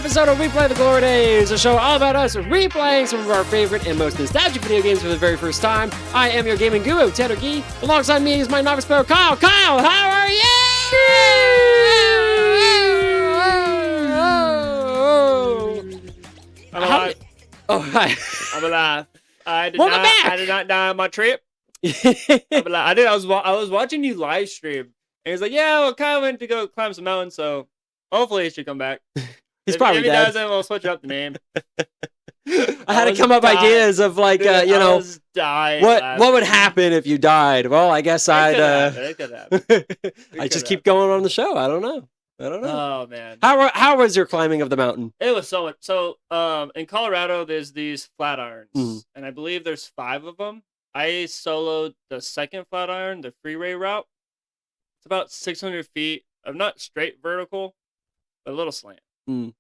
episode of Replay the Glory Days, a show all about us replaying some of our favorite and most nostalgic video games for the very first time. I am your gaming guru, Tanner Gee. Alongside me is my novice player, Kyle. Kyle, how are you? I'm alive. Oh, hi. I'm alive. I did Welcome not. back. I did not die on my trip. I'm alive. I was watching you live stream, and he was like, "Yeah, well, Kyle went to go climb some mountains, so hopefully he should come back." He's probably if he dead. doesn't, we'll switch up the name. I had to come up ideas of like, Dude, you know, I was dying what would happen if you died? Well, I guess It could happen. I just keep going on the show. I don't know. Oh man, How was your climbing of the mountain? it was so much. So, in Colorado, there's these flat irons, Mhm. and I believe there's 5 of them. I soloed the second flat iron, the freeway route. It's about 600 feet of not straight vertical, but a little slant. Mm.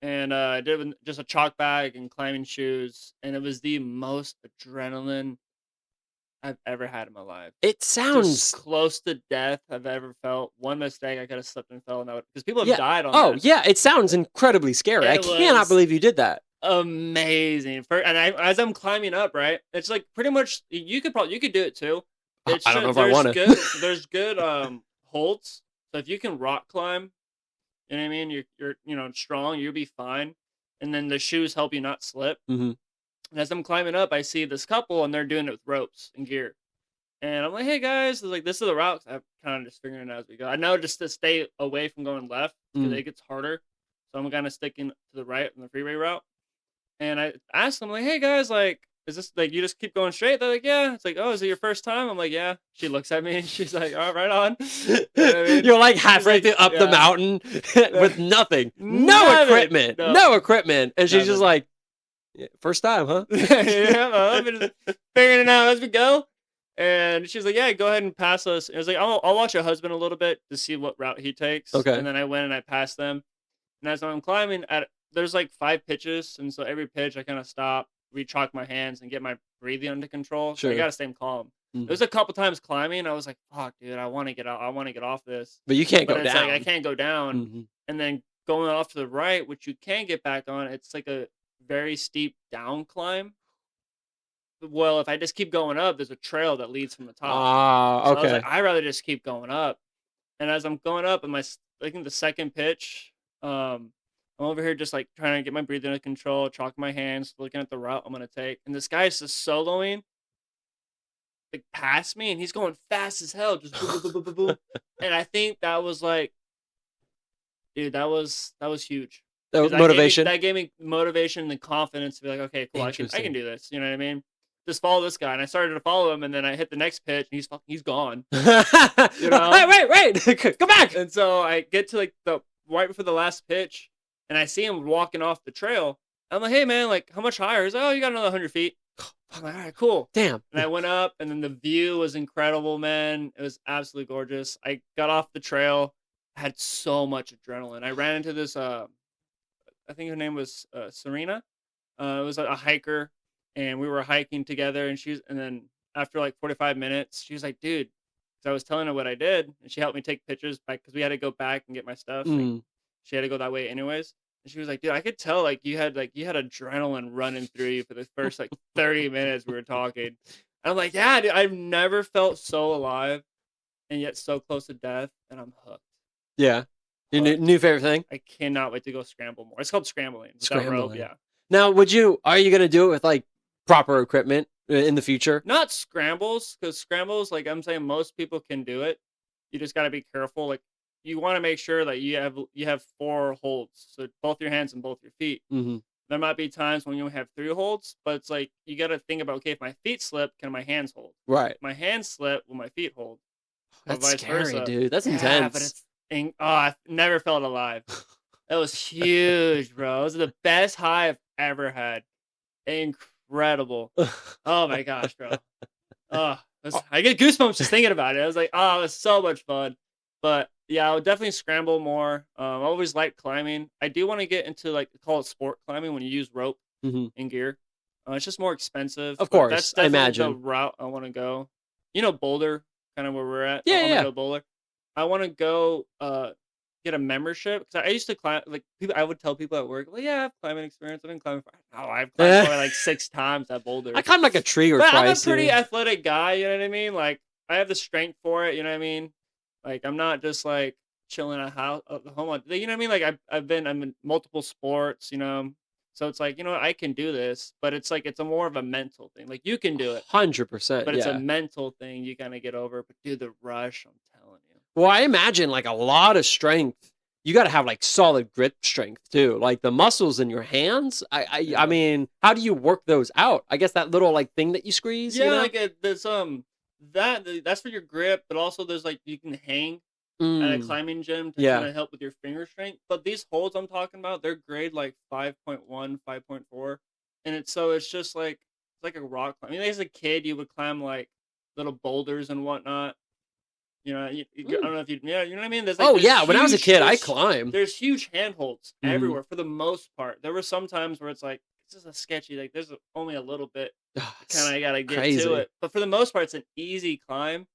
And I did it with just a chalk bag and climbing shoes, and it was the most adrenaline I've ever had in my life. It Just sounds. close to death I've ever felt. One mistake, I could have slipped and fell, and because people have Yeah. died on Oh that. yeah, it sounds incredibly scary. I It cannot was- believe you did that. Amazing. As I'm climbing up, right, it's like pretty much you could do it too. It's I don't know if I there's wanna. there's good holds. So if you can rock climb, you know what I mean. You're strong. You'll be fine. And then the shoes help you not slip. Mhm. And as I'm climbing up, I see this couple, and they're doing it with ropes and gear. And I'm like, "Hey guys, like this is the route." I'm kind of just figuring it out as we go. I know just to stay away from going left because it gets harder. So I'm kind of sticking to the right on the freeway route. And I asked them, like, "Hey guys, like, is this like you just keep going straight?" They're like, "Yeah." It's like, "Oh, is it your first time?" I'm like, "Yeah." She looks at me and she's like, "All right, right on." You know what I mean? You're like halfway like, up the yeah. mountain with nothing, no Nothing. equipment, No. no equipment, and she's just Nothing. like, "Yeah, first time, huh?" Yeah, well, I've been figuring it out as we go. And she's like, "Yeah, go ahead and pass us." And I was like, I'll watch your husband a little bit to see what route he takes." Okay. And then I went and I passed them. And as I'm climbing, there's like 5 pitches, and so every pitch I kind of stop, rechalk my hands, and get my breathing under control. So Sure. I gotta stay calm. Mhm. There was a couple times climbing, I was like, "Fuck, dude, I want to get out. I want to get off this." But you can't But go it's down. like I can't go down. Mhm. And then going off to the right, which you can get back on, it's like a very steep down climb. Well, if I just keep going up, there's a trail that leads from the top. Ah, So I was okay. like, I'd rather just keep going up. And as I'm going up, in I think the second pitch, I'm over here just like trying to get my breathing under control, chalking my hands, looking at the route I'm gonna take. And this guy's just soloing, like past me, and he's going fast as hell, just boom, boom, boom, boom, boom, boom. And I think that was like, dude, that was huge. That 'Cause motivation. That gave me motivation and the confidence to be like, okay, cool, I can Interesting. do this. You know what I mean? Just follow this guy, and I started to follow him, and then I hit the next pitch, and he's gone. You know? Wait, come back. And so I get to like the right before the last pitch, and I see him walking off the trail. I'm like, "Hey man, like how much higher?" He's like, "Oh, you got another 100 feet." I'm like, "All right, cool." Damn. And I went up, and then the view was incredible, man. It was absolutely gorgeous. I got off the trail, had so much adrenaline. I ran into this, I think her name was Serena. It was a hiker, and we were hiking together. And then after like 45 minutes, she was like, "Dude," because I was telling her what I did, and she helped me take pictures because we had to go back and get my stuff. Like, Mm. she had to go that way anyways. And she was like, "Dude, I could tell like you had adrenaline running through you for the first like 30 minutes we were talking." And I'm like, "Yeah, dude, I've never felt so alive and yet so close to death, and I'm hooked. Yeah. Your Hooked. new favorite thing? I cannot wait to go scramble more." It's called scrambling. Without rope, Scrambling. yeah. Now, are you going to do it with like proper equipment in the future? Not scrambles, because scrambles, like I'm saying, most people can do it. You just got to be careful. Like you want to make sure that you have 4 holds, so both your hands and both your feet. Mm-hmm. There might be times when you have 3 holds, but it's like you got to think about, okay, if my feet slip, can my hands hold? Right. If my hands slip, will my feet hold? Or That's vice scary, versa. dude. That's Yeah, intense. but it's I've never felt alive. That was huge, bro. It was the best high I've ever had. Incredible. Oh my gosh, bro. I get goosebumps just thinking about it. I was like, oh, it was so much fun. But yeah, I would definitely scramble more. I always liked climbing. I do want to get into like call it sport climbing when you use rope Mhm. and gear. It's just more expensive. Of but course, that's I definitely the imagine. route I want to go. You know, Boulder, kind of where we're at. Yeah, I want yeah. to go Boulder. I want to go get a membership because I used to climb. Like people, I would tell people at work, "Well, yeah, I have climbing experience. I've been climbing for no, I've climbed probably like 6 times that boulder. I climbed like a tree or But I'm a twice. pretty yeah. athletic guy. You know what I mean? Like I have the strength for it. You know what I mean? Like I'm not just like chilling at house at home. You know what I mean? Like I'm in multiple sports. You know. So it's like, I can do this, but it's like it's a more of a mental thing. Like you can do it, 100%. but it's a Yeah. mental thing you kind of get over. But dude, the rush, I'm telling you. Well, I imagine like a lot of strength. You got to have like solid grip strength too. Like the muscles in your hands. I Yeah. mean, how do you work those out? I guess that little like thing that you squeeze. Yeah, you know? like there's that's for your grip, but also there's like you can hang at a climbing gym to Yeah. kind of help with your finger strength. But these holds I'm talking about, they're grade like 5.1, 5.4, and it's just like it's like a rock climb. I mean, as a kid, you would climb like little boulders and whatnot. I don't know if you know what I mean. There's like, when I was a kid, I there's- climbed. There's huge handholds Mhm. everywhere for the most part. There were some times where it's like this is a sketchy. Like there's only a little bit. Kind of gotta get crazy. to it, but for the most part, it's an easy climb.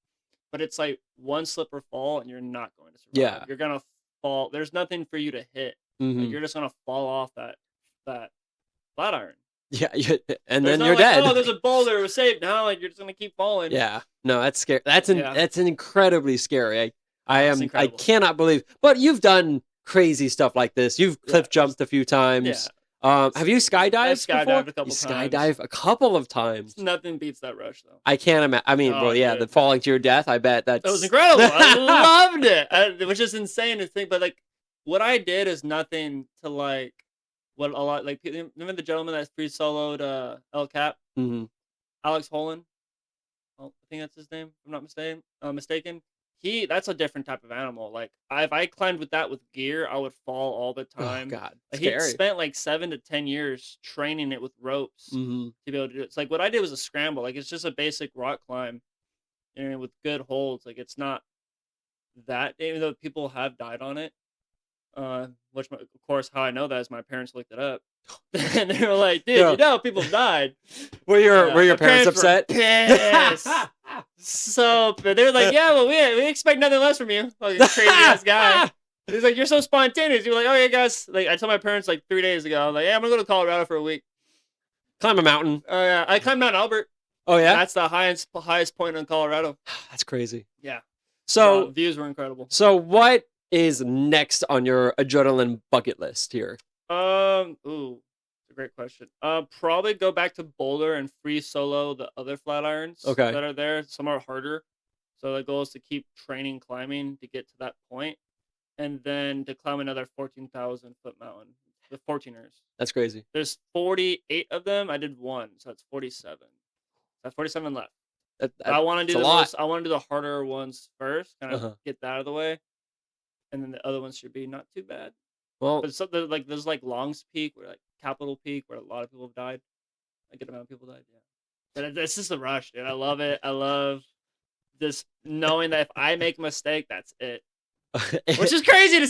But it's like one slip or fall, and you're not going to survive. Yeah. You're gonna fall. There's nothing for you to hit. Mhm. Like, you're just gonna fall off that flat iron. Yeah, and There's then not you're like, dead. oh, there's a boulder. It was safe. No, like you're just gonna keep falling. Yeah, no, that's scary. That's Yeah. that's incredibly scary. I It's I incredible. cannot believe. But you've done crazy stuff like this. You've cliff Yeah. jumped a few times. Yeah. Have you skydived? I've skydived before? a couple You times. Skydive a couple of times. Nothing beats that rush though. I can't imagine. I mean, Oh, well, yeah, dude. the falling to your death. I bet that's That was incredible. I loved it. Which is insane to think, but like what I did is nothing to like what a lot like. Remember the gentleman that free soloed El Cap, Mhm. Alex Holland. I think that's his name. If I'm not mistaken. That's a different type of animal. Like if I climbed with gear, I would fall all the Oh time. God, Like, he scary. spent like 7 to 10 years training it with ropes Mhm. to be able to do it. It's like what I did was a scramble. Like it's just a basic rock climb, and with good holds. Like it's not that, even though people have died on it. Which of course, how I know that is my parents looked it up, and they were like, "Dude, Yeah. people died." Were your My parents were upset? pissed. So they were like, "Yeah, well, we expect nothing less from you, fucking crazy ass guy." He's like, "You're so spontaneous." You're like, "Oh yeah, guys." Like I told my parents like 3 days ago, I'm like, "Yeah, I'm gonna go to Colorado for a week." Climb a mountain. Oh yeah, I climbed Mount Albert. Oh yeah, That's the highest point in Colorado. that's crazy. Yeah. So views were incredible. So what is next on your adrenaline bucket list here? Ooh, it's a great question. Probably go back to Boulder and free solo the other flat irons Okay. that are there. Some are harder, so the goal is to keep training climbing to get to that point, and then to climb another 14,000 foot mountain. The 14ers. That's crazy. There's 48 of them. I did one, so that's 47. That's 47 left. I want to do I want to do the harder ones first, kind of get that out of the way, and then the other ones should be not too bad. Well, But something like there's like Long's Peak, where like Capitol Peak, where a lot of people have died. A good amount of people died. Yeah, but it's just a rush, dude. I love it. I love just knowing that if I make a mistake, that's it. Which is crazy to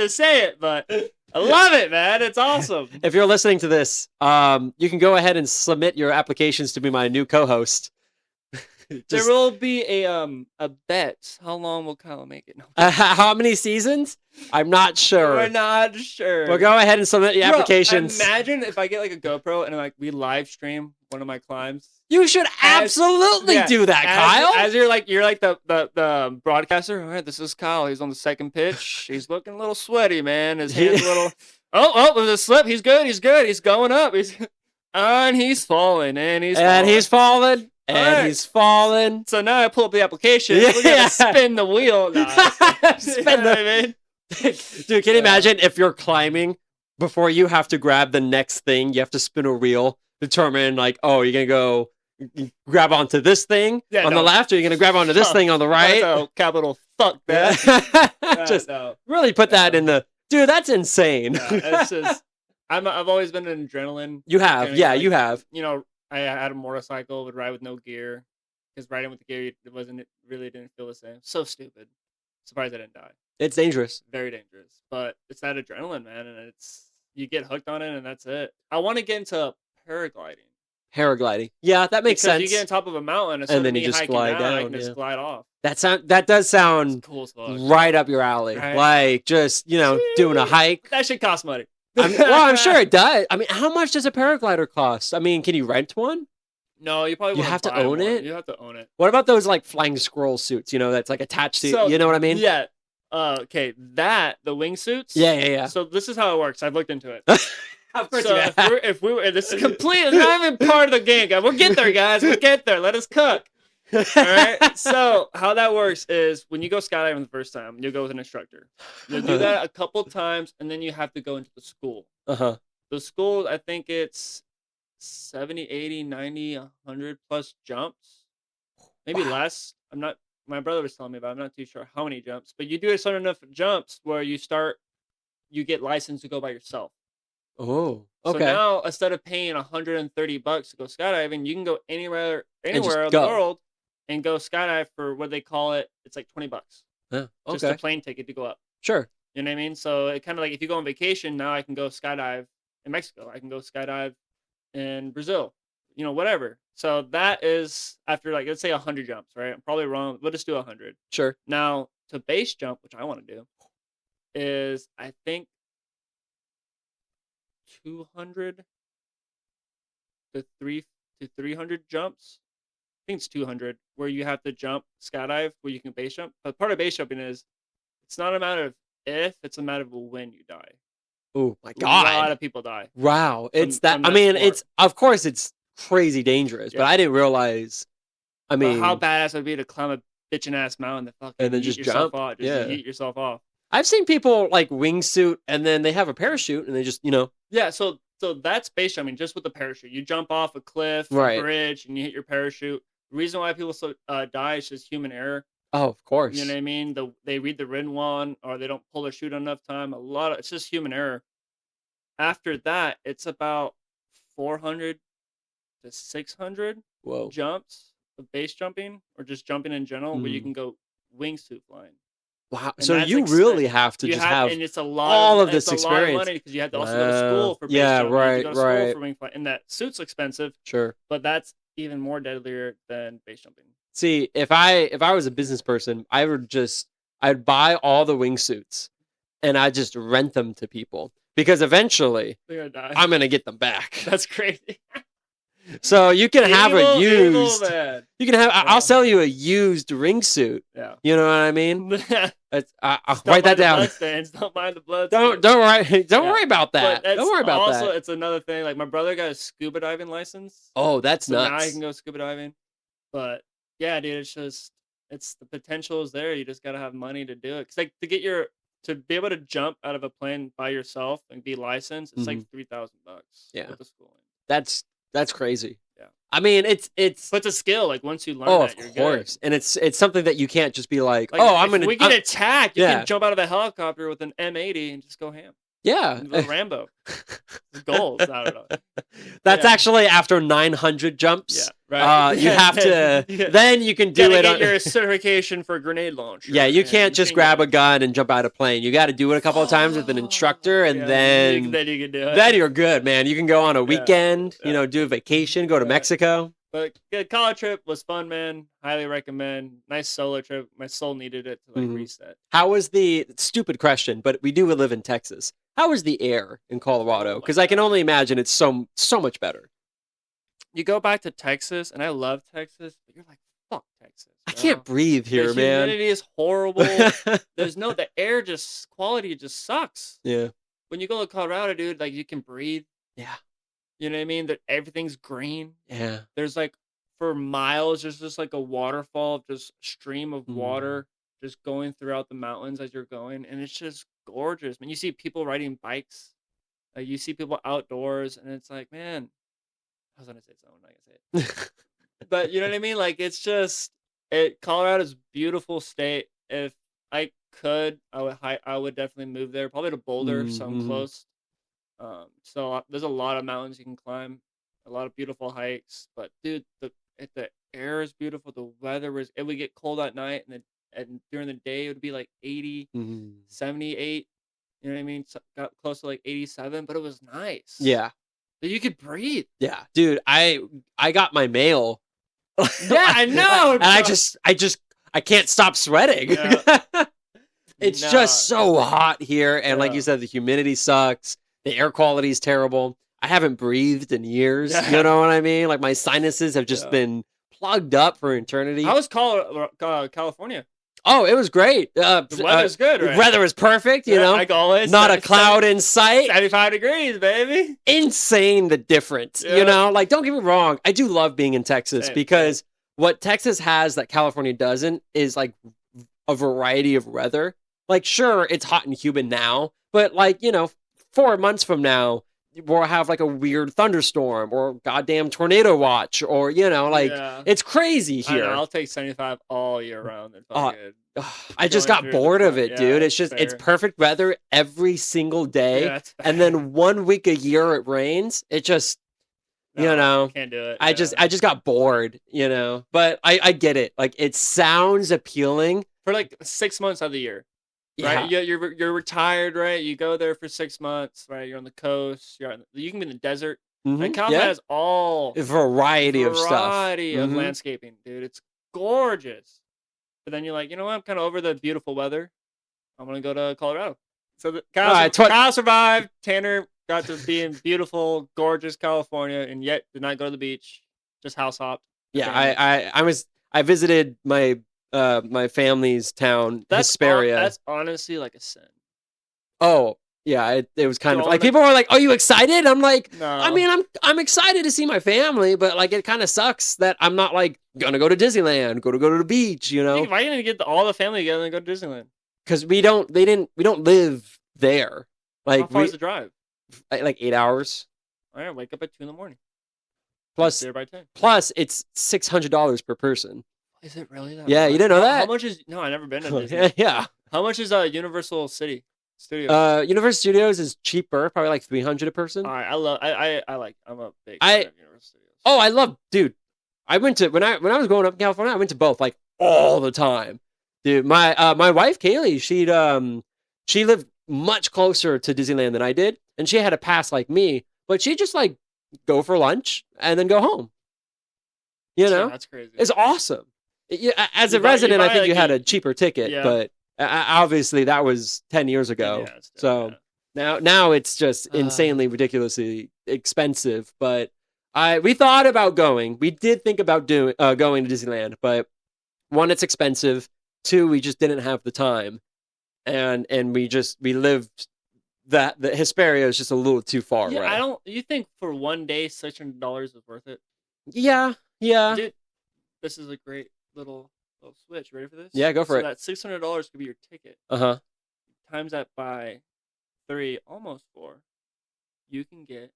say it, but I love it, man. It's awesome. If you're listening to this, you can go ahead and submit your applications to be my new co-host. There will be a bet. How long will Kyle make it? No. How many seasons? I'm not sure. We're not sure. Well, go ahead and submit your applications. Imagine if I get like a GoPro and like we live stream one of my climbs. You should absolutely do that, Kyle. As you're like the broadcaster. All right, this is Kyle. He's on the second pitch. He's looking a little sweaty, man. His hands a little. Oh, there's a slip. He's good. He's going up. And he's falling. And he's falling. And he's fallen. So now I pull up the application. Yeah. We're gonna spin the wheel. Spin the. Dude, can you imagine if you're climbing before you have to grab the next thing? You have to spin a wheel, determine like, oh, you're gonna go grab onto this thing on the left, or you're gonna grab onto this thing on the right. That's a capital fuck that. Just really put that in the. Dude, that's insane. It's just. I've always been an adrenaline. You have, you have. I had a motorcycle, would ride with no gear, because riding with the gear didn't feel the same. So stupid. Surprised I didn't die. It's dangerous. Very dangerous, but it's that adrenaline, man, and you get hooked on it, and that's it. I want to get into paragliding. Paragliding. Yeah, that makes because sense. you get on top of a mountain, instead And then of you me just hiking glide down, I down, can just yeah. glide off. That does It's sound cool as fuck. right up your alley. Right? Like, just, doing a hike. That shit costs money. I'm sure it does. I mean, how much does a paraglider cost? I mean, can you rent one? No, you probably You want have to buy own one. it? You have to own it. What about those, like, flying squirrel suits, that's, like, attached to, So, you know what I mean? Yeah. Okay, the wingsuits. Yeah. So this is how it works. I've looked into it. Of course So you have. if we were, this is completely not even part of the game, guys. We'll get there, guys. We'll get there. Let us cook. All right. So how that works is when you go skydiving the first time, you'll go with an instructor. You'll do that a couple times, and then you have to go into the school. Uh-huh. The school, I think it's 70, 80, 90, 100 plus jumps. Maybe less. My brother was telling me about it. I'm not too sure how many jumps, but you do a certain enough jumps where you get licensed to go by yourself. Oh, okay. So now instead of paying $130 to go skydiving, you can go anywhere in the go. world and go skydive for what they call it. It's like $20. Yeah, Just a plane ticket to go up. Sure. You know what I mean? So it kind of like if you go on vacation, now I can go skydive in Mexico. I can go skydive in Brazil. Whatever. So that is after let's say 100 jumps, right? I'm probably wrong. We'll just do 100. Sure. Now to base jump, which I want to do, is I think 200 to 300 jumps. I think it's 200 where you have to jump skydive where you can base jump. But part of base jumping is it's not a matter of if, it's a matter of when you die. Oh my God. A lot of people die. Wow. It's that. from I that mean, sport. it's of course it's crazy dangerous, but Yeah. I didn't realize. I mean, But how badass would it be to climb a bitchin' ass mountain that fucking And then yeet just yourself jump? off, Yeah. yeet yourself off. I've seen people like wingsuit and then they have a parachute and they just, Yeah, so that's base jumping just with the parachute. You jump off a cliff, Right. a bridge, and you hit your parachute. The reason why people die is just human error. Oh, of course. You know what I mean? They read the written one, or they don't pull their chute enough time. It's just human error. After that, it's about 400 to 600 Whoa. jumps of base jumping, or just jumping in general, where you Mm. can go wingsuit flying. Wow. And So that's you really have to You just have and it's a lot all of it's this a lot of experience. money because you have to also go to school for base Yeah, jumping. You have to right, go to school right. for wing flying, and that suit's expensive, Sure. but that's even more deadlier than base jumping. See, if I was a business person, I'd buy all the wingsuits and I'd just rent them to people because eventually They're gonna die. I'm gonna get them back. That's crazy. So you can have a used. Man. You can have. Yeah. I'll sell you a used ring suit. Yeah. You know what I mean? I'll Don't write that mind the down. bloodstains. Don't mind the blood. Don't worry about that. But Don't worry about also, that. it's another thing. Like my brother got a scuba diving license. Oh, that's So now he nuts. can go scuba diving. But yeah, dude, it's the potential is there. You just gotta have money to do it. Cause to be able to jump out of a plane by yourself and be licensed, it's like $3,000. Yeah. With the schooling. That's crazy. Yeah. I mean, it's. But it's a skill. Like once you learn Oh, that, of you're course, good. and it's something that you can't just be like, Like, oh, if we get I'm- attacked, you Yeah. can jump out of a helicopter with an M80 and just go ham. yeah. Little Rambo. Goals. I don't know. That's Yeah. actually after 900 jumps. Yeah, right. You have to. Yeah. Then you can do Gotta it. get your certification for grenade launch. Yeah, you can't just grab a gun and jump out of plane. You got to do it a couple of times with an instructor, and then you can do it. then you're good, man. You can go on a weekend, Yeah. do a vacation, go to Yeah. Mexico. But the college trip was fun, man. Highly recommend. Nice solo trip. My soul needed it to Mhm. reset. How was the stupid question? But we do live in Texas. How is the air in Colorado? Oh my Because I can God. only imagine it's so much better. You go back to Texas, and I love Texas, but you're like, fuck Texas. I bro. can't breathe here, the man. humidity is horrible. The air quality just sucks. Yeah. When you go to Colorado, dude, like you can breathe. Yeah. You know what I mean? That everything's green. Yeah. There's like for miles, there's just like a waterfall, just stream of water just going throughout the mountains as you're going, and it's just gorgeous. Man, you see people riding bikes, you see people outdoors, and it's like, man, I was gonna say something, I'm not gonna say it. But you know what I mean? Like it's just Colorado's a beautiful state. If I could, I would definitely move there, probably to Boulder, so I'm close. So there's a lot of mountains you can climb, a lot of beautiful hikes. But dude, the air is beautiful. The weather was. It would get cold at night, and during the day it would be like 80, 78. You know what I mean? So got close to like 87, but it was nice. Yeah. You could breathe. Yeah, dude, I got my mail. Yeah, I know. And I can't stop sweating. Yeah. It's No. just so hot here, and like Yeah. you said, the humidity sucks. The air quality is terrible. I haven't breathed in years. Yeah. You know what I mean? Like my sinuses have just Yeah. been plugged up for eternity. How was California? Oh, it was great. The weather's good, right? Weather was perfect. You know, like always. not a cloud in sight. 75 degrees, baby. Insane the difference. Yeah. You know, like don't get me wrong, I do love being in Texas Same, because what Texas has that California doesn't is like a variety of weather. Like sure, it's hot and humid now, but like, you know, 4 months from now we'll have like a weird thunderstorm or goddamn tornado watch, or you know, like it's crazy I here. know, I'll take 75 all year round. And fucking I just got bored of it, dude. It's just it's perfect weather every single day, Yeah, and then 1 week a year it rains. It just you know, can't do it. I just got bored, you know. But I get it. Like it sounds appealing for like 6 months out of the year. Yeah. Right, you're retired, right? You go there for 6 months, right? You're on the coast. You can be in the desert. And California has all a variety of stuff, of landscaping, dude. It's gorgeous. But then you're like, you know what? I'm kind of over the beautiful weather. I'm gonna go to Colorado. So Kyle survived. Tanner got to be in beautiful, gorgeous California, and yet did not go to the beach. Just house hopped. Yeah, I visited my my family's town, Hesperia. That's honestly like a sin. Oh, yeah, it was kind of like people were like, "Are you excited?" I'm like, no. I mean, I'm excited to see my family, but like it kind of sucks that I'm not like gonna go to Disneyland, go to the beach, you know? Why are you gonna get all the family together and go to Disneyland? Because we don't live there. Like how far is the drive? Like 8 hours. All right, wake up at 2 a.m. Plus, there by 10. Plus, it's $600 per person. Is it really that? Yeah, much? you didn't know that? How much is? No, I never been to Disney. Yeah. How much is Universal Studios? Universal Studios is cheaper, probably like $300 a person. All right, I'm a big fan of Universal Studios. Oh, I love, dude. I went to when I was growing up in California, I went to both like all the time. Dude, my wife Kaylee, she lived much closer to Disneyland than I did, and she had a pass like me, but she just like go for lunch and then go home. You know, that's crazy. It's awesome. As a resident, I think you had a cheaper ticket, but obviously that was 10 years ago. So now it's just insanely ridiculously expensive. But we thought about going. We did think about going to Disneyland, but one, it's expensive. Two, we just didn't have the time, and we lived that the Hesperia is just a little too far away. You think for one day $600 is worth it? Yeah. Dude, this is a great little switch. Ready for this? Yeah, go for it. That $600 could be your ticket. Times that by 3, almost 4. You can get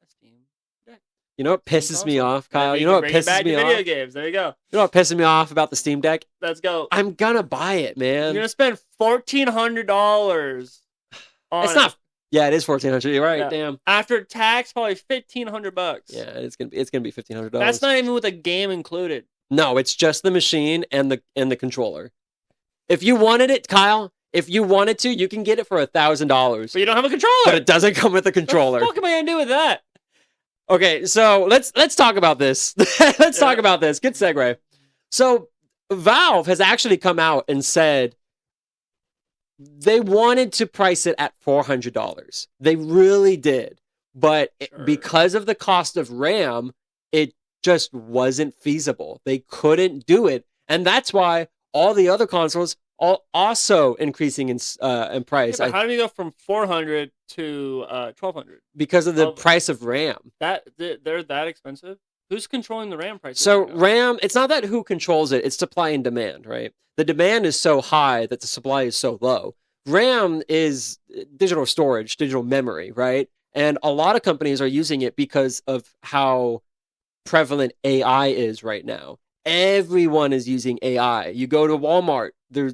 a Steam Deck. You know what pisses me off, Kyle? You know what pisses me off? Video games. There you go. You know what pisses me off about the Steam Deck? Let's go. I'm gonna buy it, man. You're gonna spend $1,400 on It's not. Yeah, it is $1,400. You're right. Yeah. Damn. After tax, probably $1,500. Yeah, it's gonna be $1,500. That's not even with a game included. No, it's just the machine and the controller. If you wanted it, Kyle, if you wanted to, you can get it for $1,000. But you don't have a controller. But it doesn't come with a controller. What the fuck am I gonna do with that? Okay, so let's talk about this. Let's talk about this. Good segue. So Valve has actually come out and said they wanted to price it at $400. They really did. But because of the cost of RAM, it just wasn't feasible. They couldn't do it. And that's why all the other consoles are also increasing in price. Yeah, how do you go from $400 to $1,200? Because of the price of RAM. They're that expensive? Who's controlling the RAM prices? So RAM, it's not that who controls it, it's supply and demand, right? The demand is so high that the supply is so low. RAM is digital storage, digital memory, right? And a lot of companies are using it because of how prevalent AI is right now. Everyone is using AI. You go to Walmart, they're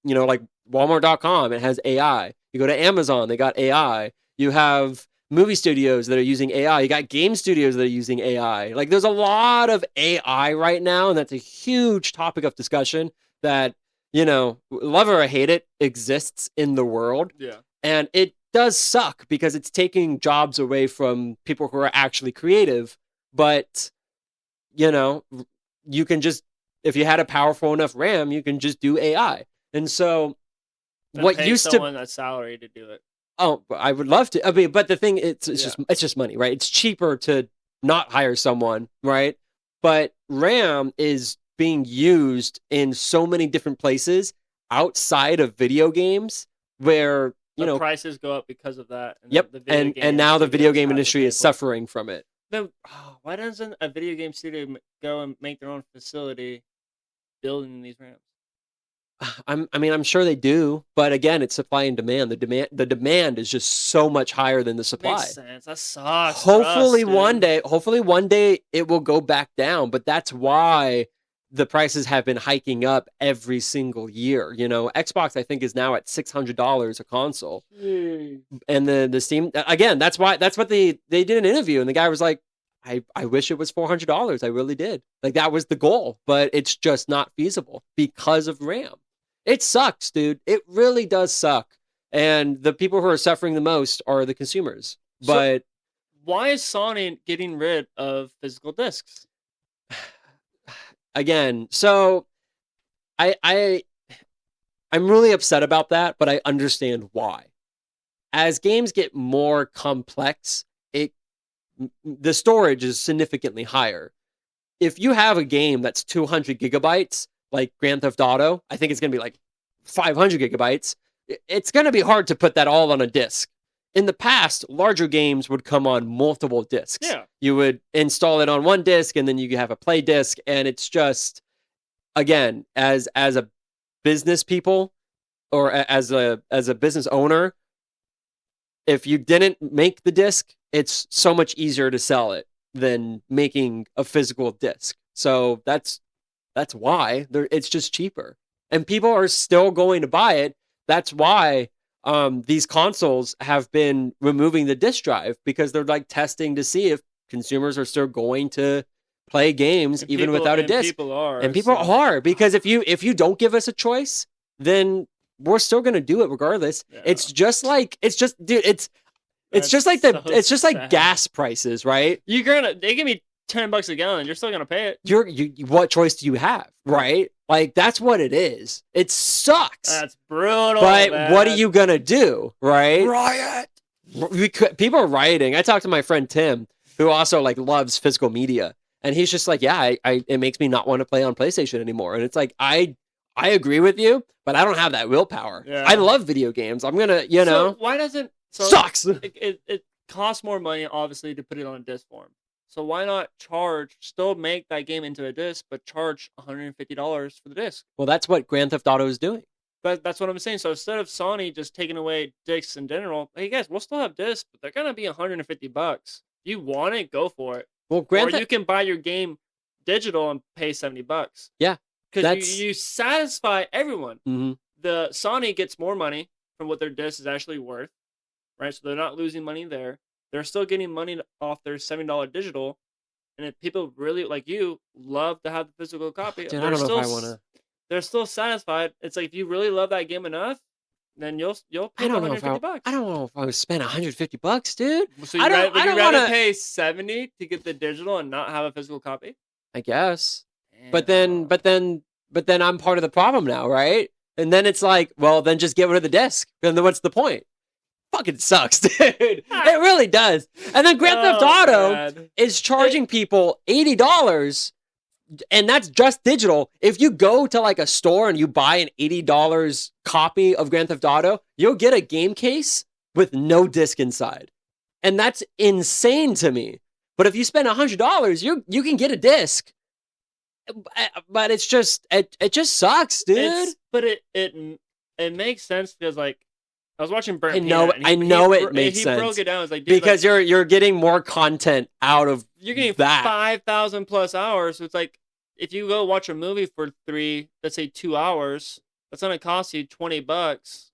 like Walmart.com, it has AI. You go to Amazon, they got AI. You have movie studios that are using AI. You got game studios that are using AI. Like there's a lot of AI right now, and that's a huge topic of discussion that, love it or hate it, exists in the world. Yeah. And it does suck because it's taking jobs away from people who are actually creative. But, you can just, if you had a powerful enough RAM, you can just do AI. And so what pay used someone a salary to do it. Oh, I would love to. I mean, but the thing, it's just money, right? It's cheaper to not hire someone, right? But RAM is being used in so many different places outside of video games where, the prices go up because of that. And yep. And now the video game industry is suffering from it. Then why doesn't a video game studio go and make their own facility building these RAMs? I'm sure they do, but again, it's supply and demand. The demand is just so much higher than the supply. Makes sense. That sucks. Hopefully one day it will go back down, but that's why the prices have been hiking up every single year. Xbox I think is now at $600 a console. And the Steam again, that's what they did an interview and the guy was like, I wish it was $400. I really did. Like that was the goal, but it's just not feasible because of RAM. It sucks, dude. It really does suck. And the people who are suffering the most are the consumers. But why is Sony getting rid of physical discs? Again, so I'm really upset about that, but I understand why. As games get more complex, the storage is significantly higher. If you have a game that's 200 gigabytes, like Grand Theft Auto, I think it's going to be like 500 gigabytes. It's going to be hard to put that all on a disc. In the past, larger games would come on multiple discs. Yeah. You would install it on one disc and then you have a play disc. And it's just, again, as a business people or as a business owner, if you didn't make the disc, it's so much easier to sell it than making a physical disc. So that's why it's just cheaper. And people are still going to buy it. That's why these consoles have been removing the disc drive because they're like testing to see if consumers are still going to play games even without a disc. People are because if you don't give us a choice, then we're still going to do it regardless. Yeah. It's just like gas prices, right? They give me $10 a gallon, you're still gonna pay it. What choice do you have, right? Like that's what it is. It sucks. That's brutal. But man. What are you gonna do, right? Riot. People are rioting. I talked to my friend Tim, who also like loves physical media, and he's just like, yeah, it makes me not want to play on PlayStation anymore. And it's like I agree with you, but I don't have that willpower. Yeah. I love video games. I'm gonna, So why doesn't sucks? It costs more money, obviously, to put it on a disc form. So why not still make that game into a disc, but charge $150 for the disc? Well, that's what Grand Theft Auto is doing. But that's what I'm saying. So instead of Sony just taking away discs in general, hey guys, we'll still have discs, but they're gonna be $150. If you want it, go for it. Well, you can buy your game digital and pay $70. Yeah, because you satisfy everyone. Mm-hmm. The Sony gets more money from what their disc is actually worth, right? So they're not losing money there. They're still getting money off their $70 digital, and if people really like you love to have the physical copy, dude, I don't know if I want to. They're still satisfied. It's like if you really love that game enough, then you'll pay $150. I don't know if I would spend $150, dude. So would you rather pay $70 to get the digital and not have a physical copy? I guess. Damn. But then I'm part of the problem now, right? And then it's like, well, then just get rid of the disc. And then what's the point? Fucking sucks, dude. It really does. And then Grand Theft Auto is charging people $80, and that's just digital. If you go to like a store and you buy an $80 copy of Grand Theft Auto, you'll get a game case with no disc inside. And that's insane to me. But if you spend $100, you can get a disc. But it's just it just sucks, dude. But it makes sense because like I was watching Burnt. I know it makes sense. He broke it down. It's like, dude, because you're getting more content out of you're getting that. 5,000 plus hours. So it's like if you go watch a movie for 2 hours, that's gonna cost you $20.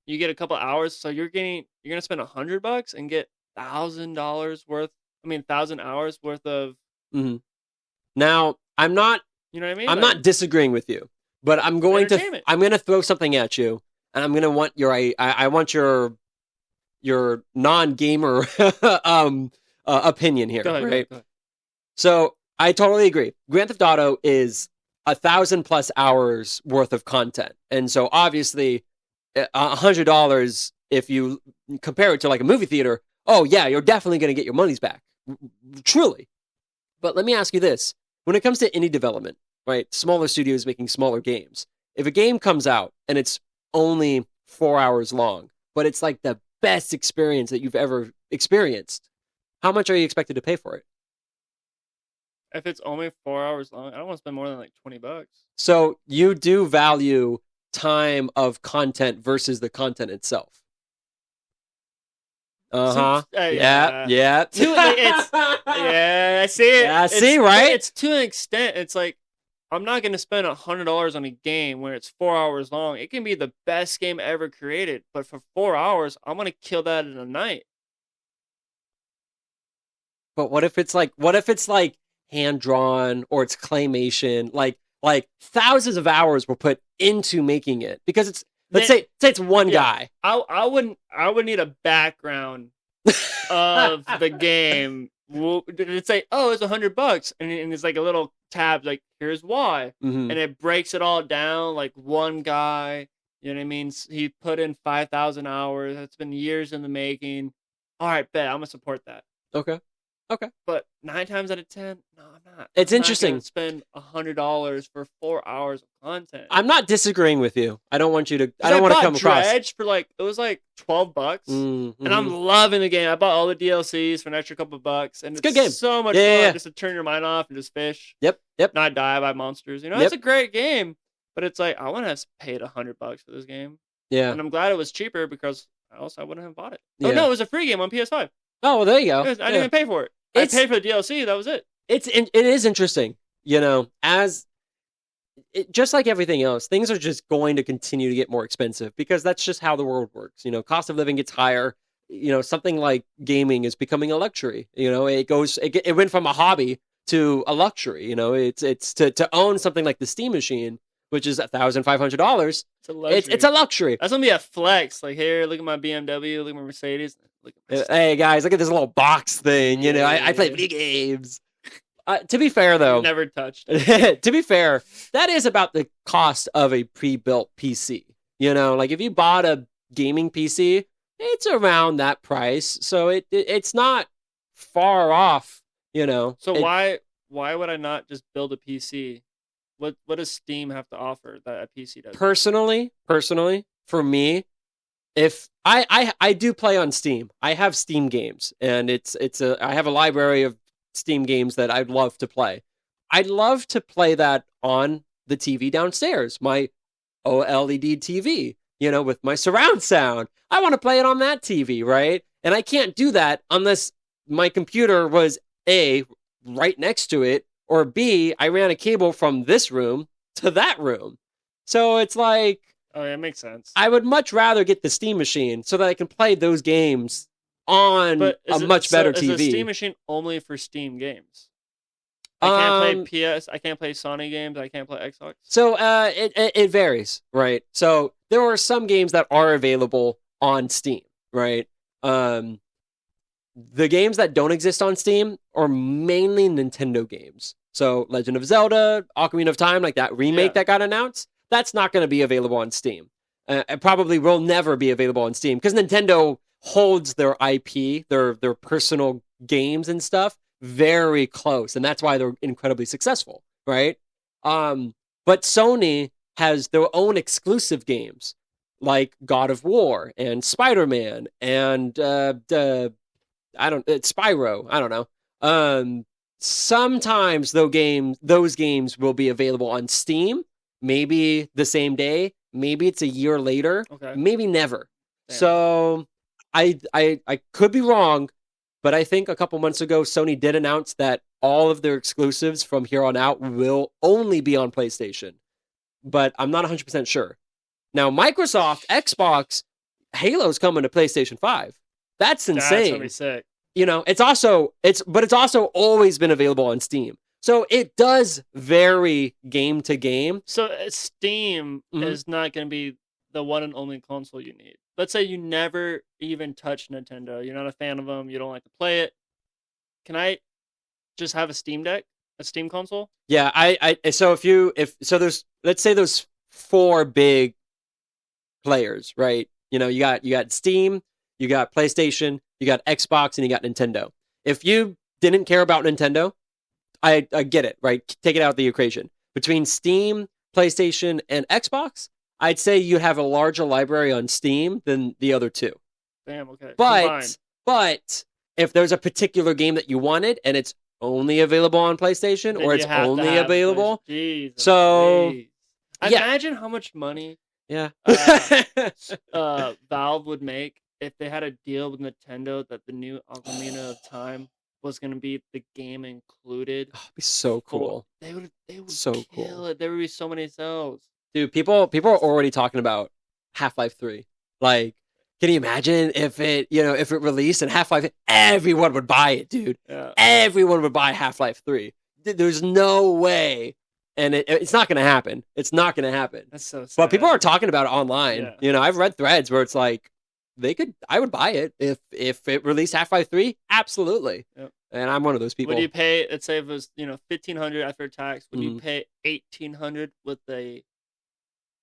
You get a couple hours, so you're gonna spend $100 and get $1,000 worth. 1,000 hours worth of. Mm-hmm. Now I'm not. You know what I mean? I'm not disagreeing with you, but I'm going to throw something at you. And I'm gonna want I want your your non-gamer opinion here, Go ahead, right? go ahead. So I totally agree. Grand Theft Auto is 1,000+ hours worth of content, and so obviously, $100 if you compare it to like a movie theater. Oh yeah, you're definitely going to get your money's back, truly. But let me ask you this: when it comes to indie development, right? Smaller studios making smaller games. If a game comes out and it's only 4 hours long, but it's like the best experience that you've ever experienced, how much are you expected to pay for it? If it's only 4 hours long, I don't want to spend more than like $20. So you do value time of content versus the content itself. Uh-huh. Yeah. Yeah, I see it. Yeah, see, right? It's to an extent. It's like, I'm not going to spend $100 on a game where it's 4 hours long. It can be the best game ever created, but for 4 hours, I'm going to kill that in a night. But what if it's like hand drawn or it's claymation? Like thousands of hours were put into making it because it's say it's one guy. I would need a background of the game. It'd say, oh, it's $100, and it's like a little tab, like here's why, and it breaks it all down. Like one guy, you know what I mean? He put in 5,000 hours. That's been years in the making. All right, bet I'm gonna support that. Okay. But 9 times out of 10, no, I'm not. It's I'm interesting. Not gonna spend $100 for 4 hours of content. I'm not disagreeing with you. I don't want you to. I don't want to come across. Dredge for it was like $12, and I'm loving the game. I bought all the DLCs for an extra couple bucks, and it's a good game. So much fun just to turn your mind off and just fish. Yep. Not die by monsters. It's a great game, but it's like I wouldn't have paid $100 for this game. Yeah, and I'm glad it was cheaper because else I wouldn't have bought it. Yeah. Oh no, it was a free game on PS5. Oh well, there you go. I didn't even pay for it. I paid for the DLC. That was it. It is interesting, just like everything else, things are just going to continue to get more expensive because that's just how the world works. Cost of living gets higher. Something like gaming is becoming a luxury. It went from a hobby to a luxury. It's to own something like the Steam machine, which is $1,500. It's a luxury. That's gonna be a flex. Like, here, look at my BMW, look at my Mercedes. Hey guys, look at this little box thing. I play video games. To be fair, though, never touched. To be fair, that is about the cost of a pre-built PC. Like if you bought a gaming PC, it's around that price, so it's not far off. So why would I not just build a PC? What does Steam have to offer that a PC does? Personally, for me, if I do play on Steam, I have Steam games, and I have a library of Steam games that I'd love to play. I'd love to play that on the TV downstairs, my OLED TV, with my surround sound. I want to play it on that TV, right? And I can't do that unless my computer was A, right next to it, or B, I ran a cable from this room to that room. So it's like... Oh, yeah, it makes sense. I would much rather get the Steam machine so that I can play those games on a much better TV. Is the Steam machine only for Steam games? I can't play PS. I can't play Sony games. I can't play Xbox. So it varies, right? So there are some games that are available on Steam, right? The games that don't exist on Steam are mainly Nintendo games. So Legend of Zelda, Ocarina of Time, like that remake that got announced, that's not going to be available on Steam. It probably will never be available on Steam because Nintendo holds their IP, their personal games and stuff very close, and that's why they're incredibly successful, right? But Sony has their own exclusive games like God of War and Spider-Man and Spyro. I don't know. Sometimes those games will be available on Steam, maybe the same day, maybe it's a year later, maybe never. Damn. So I could be wrong, but I think a couple months ago, Sony did announce that all of their exclusives from here on out will only be on PlayStation. But I'm not 100% sure. Now, Microsoft, Xbox, Halo's coming to PlayStation 5. That's insane. That's gonna be sick. It's also always been available on Steam. So it does vary game to game. So Steam is not going to be the one and only console you need. let's say you never even touch Nintendo. You're not a fan of them. You don't like to play it. Can I just have a Steam Deck, a Steam console? Yeah, so there's, let's say there's 4 big players, right? You know, you got Steam, you got PlayStation, you got Xbox, and you got Nintendo. If you didn't care about Nintendo, I get it, right? Take it out of the equation. Between Steam, PlayStation, and Xbox, I'd say you have a larger library on Steam than the other 2. Damn, okay. But if there's a particular game that you wanted and it's only available on PlayStation, Then or you it's have to only have available, Jesus, so please. yeah. Imagine how much money yeah. Valve would make if they had a deal with Nintendo that the new Ocarina of Time was going to be the game included. Oh, it'd be so cool. They would So kill cool. it. There would be so many sales. Dude, people are already talking about Half-Life 3. Like, can you imagine if it released and Half-Life, everyone would buy it, dude. Yeah. Everyone would buy Half-Life 3. There's no way. And it's not going to happen. It's not going to happen. That's so sad. But people are talking about it online. Yeah. You know, I've read threads where it's like, I would buy it if it released Half-Life 3. Absolutely. Yep. And I'm one of those people. Would you pay, let's say it was, $1,500 after tax, would Mm-hmm. you pay $1,800 with the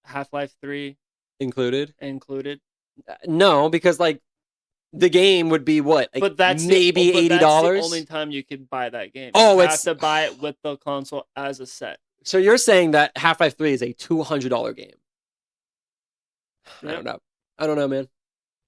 Half-Life 3 included? No, because like the game would be what? Like, but that's maybe $80. That's the only time you could buy that game. Oh, you have to buy it with the console as a set. So you're saying that Half-Life 3 is a $200 game? Yep. I don't know, man.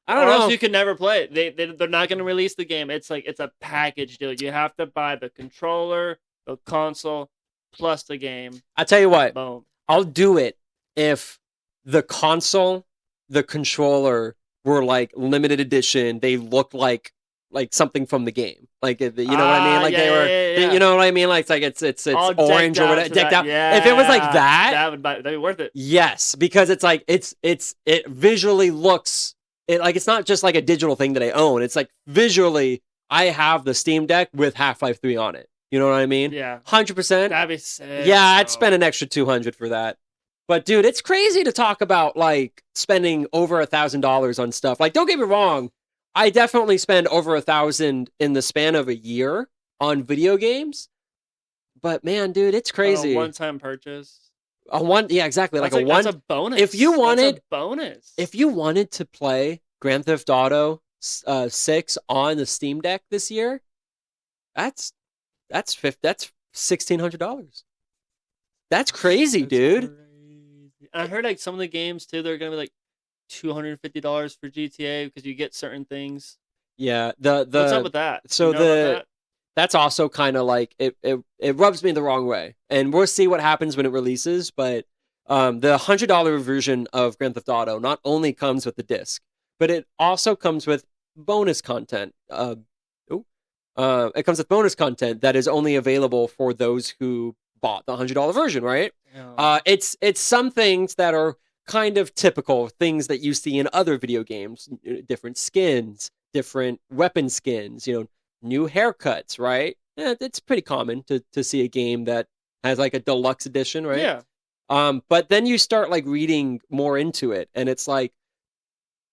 I Or don't know. else you can never play it. They're not going to release the game. It's like it's a package deal. You have to buy the controller, the console, plus the game. I tell you what, Boom. I'll do it if the console, the controller were like limited edition. They look like something from the game. Like, you know what I mean? Like yeah. you know what I mean? Like it's All orange or whatever, decked out. If it was like that, that'd be worth it. yes, because it's like it visually looks it's not just like a digital thing that I own. It's like visually I have the Steam Deck with Half-Life 3 on it. You know what I mean? Yeah. 100%. That'd be sick. Yeah, I'd spend an extra $200 for that. But dude, it's crazy to talk about like spending over $1,000 on stuff. Like, don't get me wrong, I definitely spend over $1,000 in the span of a year on video games. But man, dude, it's crazy. A one-time purchase. Yeah, exactly. That's That's a bonus. If you wanted that's a bonus. If you wanted to play Grand Theft Auto 6 on the Steam Deck this year, that's $1,600. That's crazy, dude. Crazy. I heard like some of the games too, they're gonna be like $250 for GTA because you get certain things. Yeah, what's up with that? So you know about that? That's also kind of like it rubs me the wrong way, and we'll see what happens when it releases. But the $100 version of Grand Theft Auto not only comes with the disc, but it also comes with bonus content. It comes with bonus content that is only available for those who bought the $100 version, right? Yeah. It's some things that are kind of typical things that you see in other video games, different skins, different weapon skins, new haircuts, right? Yeah, it's pretty common to see a game that has like a deluxe edition, right? Yeah. But then you start like reading more into it, and it's like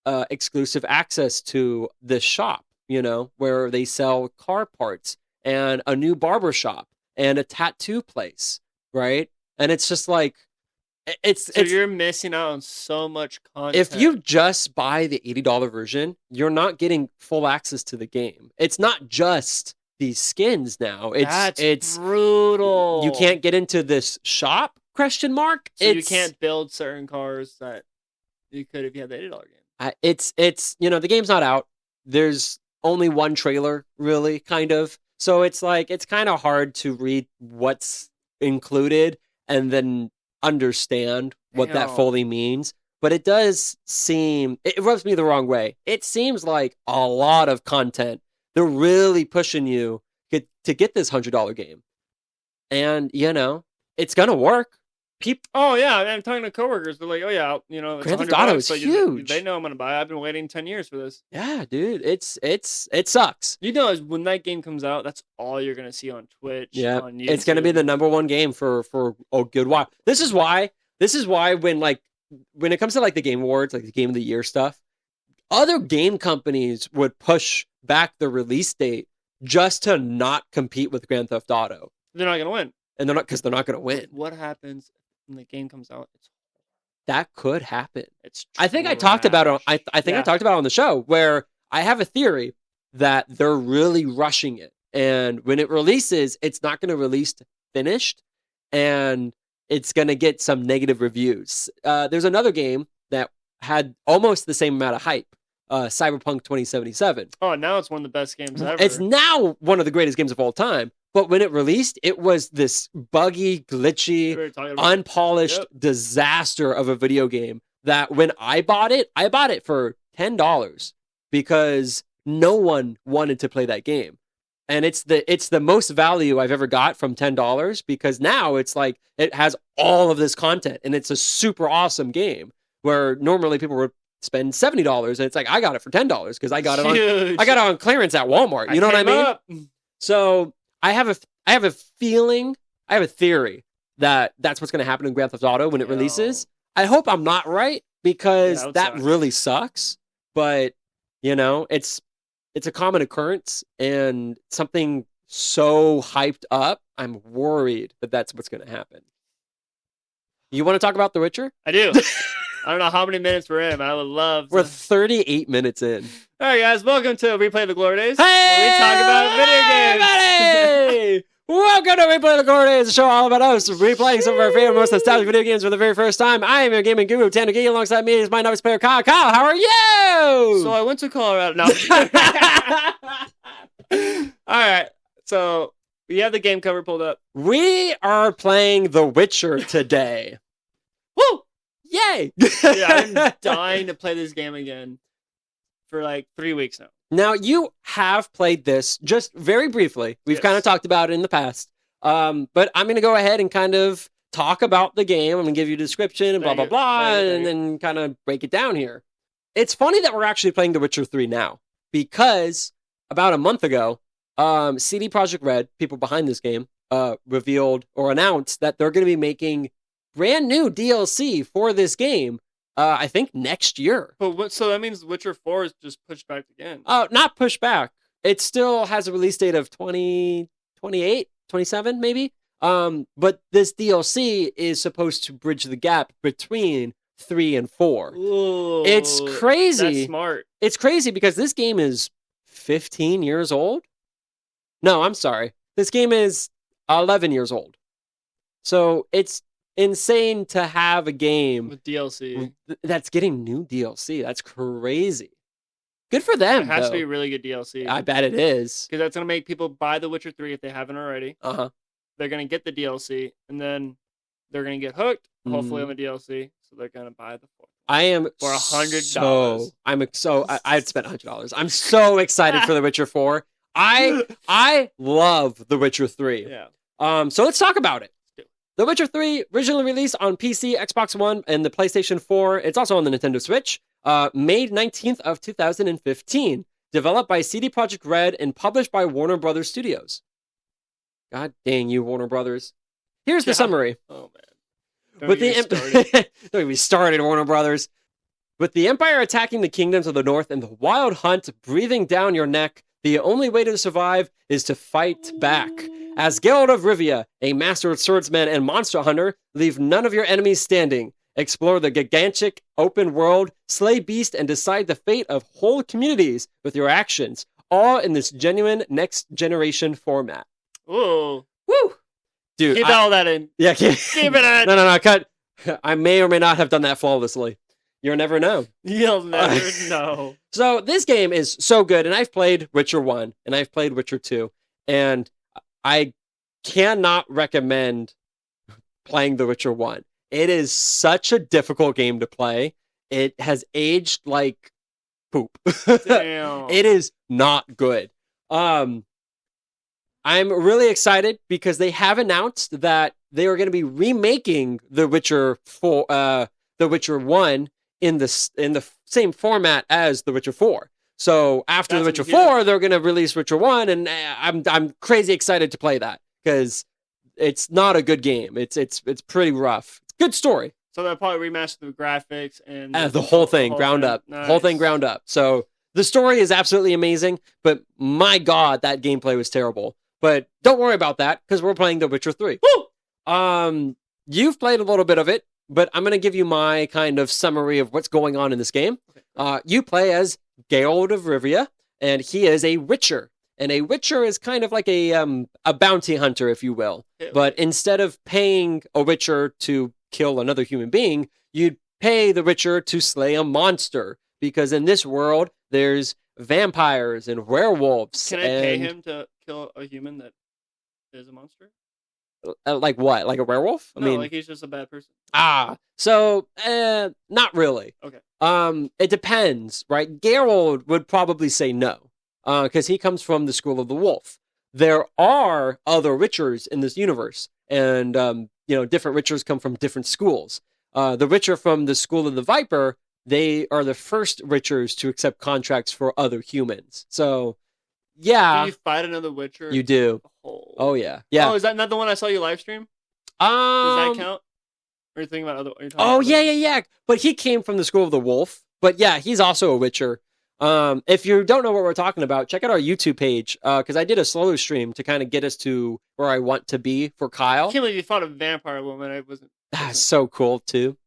exclusive access to the shop, where they sell car parts, and a new barber shop, and a tattoo place, right? And it's just like So you're missing out on so much content. If you just buy the $80 version, you're not getting full access to the game. It's not just these skins now. It's brutal. You can't get into this shop? ? So you can't build certain cars that you could if you had the $80 game. It's the game's not out. There's only one trailer, really, kind of. So it's like it's kind of hard to read what's included and then understand what that fully means. But it does seem, it rubs me the wrong way. It seems like a lot of content. They're really pushing you to get this $100 game. And, it's going to work. Oh, yeah. I'm talking to coworkers. They're like, oh, yeah, it's Grand Theft Auto is $100, huge. They know I'm going to buy it. I've been waiting 10 years for this. Yeah, dude. It sucks. When that game comes out, that's all you're going to see on Twitch, yeah, on YouTube. It's going to be the number one game for a good while. This is why when it comes to like the Game Awards, like the Game of the Year stuff, other game companies would push back the release date just to not compete with Grand Theft Auto. They're not gonna win, and because they're not going to win. What happens when the game comes out? That could happen. It's I think I talked about it. I think I talked about it on the show where I have a theory that they're really rushing it, and when it releases, it's not going to release finished, and it's going to get some negative reviews. There's another game that had almost the same amount of hype, Cyberpunk 2077. Oh, now it's one of the best games ever. It's now one of the greatest games of all time. But when it released, it was this buggy, glitchy, unpolished disaster of a video game that when I bought it for $10 because no one wanted to play that game. And it's the most value I've ever got from $10 because now it's like it has all of this content and it's a super awesome game where normally people would spend $70 and it's like I got it for $10 because I got it on clearance at Walmart. You know what I mean? So I have a feeling, I have a theory that that's what's going to happen in Grand Theft Auto when it releases. I hope I'm not right because that really sucks. But it's a common occurrence and something so hyped up. I'm worried that that's what's going to happen. You want to talk about The Witcher? I do. I don't know how many minutes we're in, but I would love to. We're 38 minutes in. All right, guys. Welcome to Replay the Glory Days. Hey! Where we talk about video games. Welcome to Replay the Glory Days, a show all about us replaying some of our favorite, most nostalgic video games for the very first time. I am your gaming guru, Tanner Gee. Alongside me is my novice player, Kyle. Kyle, how are you? So I went to Colorado. No. All right. So we have the game cover pulled up. We are playing The Witcher today. Woo! Yay! I'm dying to play this game again for like 3 weeks now. Now, you have played this just very briefly. We've kind of talked about it in the past. But I'm going to go ahead and kind of talk about the game. I'm going to give you a description and blah, blah, blah, and then kind of break it down here. It's funny that we're actually playing The Witcher 3 now because about a month ago, CD Projekt Red, people behind this game, revealed or announced that they're going to be making brand new DLC for this game, I think next year. But so that means Witcher 4 is just pushed back again. Oh, not pushed back. It still has a release date of 2028, 27 maybe. But this DLC is supposed to bridge the gap between 3 and 4. Ooh, it's crazy. That's smart. It's crazy because this game is 15 years old. No, I'm sorry. This game is 11 years old. So it's insane to have a game with DLC that's getting new DLC. That's crazy. Good for them. It has to be really good DLC. I bet it is. Because that's going to make people buy The Witcher 3 if they haven't already. They're going to get the DLC, and then they're going to get hooked, hopefully, on the DLC. So they're going to buy the 4th. I am for $100. I'd spent $100. I'm so excited for The Witcher 4. I love The Witcher 3. Yeah. So let's talk about it. The Witcher 3 originally released on PC, Xbox One, and the PlayStation 4. It's also on the Nintendo Switch. May 19th of 2015. Developed by CD Projekt Red and published by Warner Brothers Studios. God dang you, Warner Brothers. Here's the summary. Oh, man. Don't get me started, Warner Brothers. With the Empire attacking the kingdoms of the north and the wild hunt breathing down your neck, the only way to survive is to fight back. As Geralt of Rivia, a master swordsman and monster hunter, leave none of your enemies standing. Explore the gigantic open world, slay beasts, and decide the fate of whole communities with your actions, all in this genuine next-generation format. Ooh. Woo! Dude, keep all that in. Yeah, keep it in. No, cut. I may or may not have done that flawlessly. You'll never know. You'll never know. So this game is so good, and I've played Witcher 1, and I've played Witcher 2, and I cannot recommend playing The Witcher 1. It is such a difficult game to play. It has aged like poop. Damn. It is not good. I'm really excited because they have announced that they are going to be remaking The Witcher 4, The Witcher 1 in the same format as The Witcher 4. So after The Witcher 4, they're going to release Witcher 1, and I'm crazy excited to play that because it's not a good game. It's pretty rough. It's a good story. So they'll probably remaster the graphics and The whole thing, ground up. Nice. Whole thing, ground up. So the story is absolutely amazing, but my God, that gameplay was terrible. But don't worry about that, because we're playing The Witcher 3. Woo! You've played a little bit of it, but I'm going to give you my kind of summary of what's going on in this game. You play as Geralt of Rivia, and he is a witcher. And a witcher is kind of like a bounty hunter, if you will. But instead of paying a witcher to kill another human being, you'd pay the witcher to slay a monster. Because in this world, there's vampires and werewolves. Can I pay him to kill a human that is a monster? Like what? Like a werewolf? I mean, like he's just a bad person. So not really. Okay. It depends, right? Geralt would probably say no, because he comes from the school of the wolf. There are other witchers in this universe, and different witchers come from different schools. The witcher from the school of the viper, they are the first witchers to accept contracts for other humans. So, yeah. Do you fight another witcher? You do. Oh yeah. Yeah. Oh, is that not the one I saw you live stream? Does that count? Or are you thinking about other? Yeah. But he came from the school of the wolf. But yeah, he's also a witcher. If you don't know what we're talking about, check out our YouTube page, because I did a solo stream to kind of get us to where I want to be for Kyle. I can't believe you fought a vampire woman. I wasn't. That's so cool too.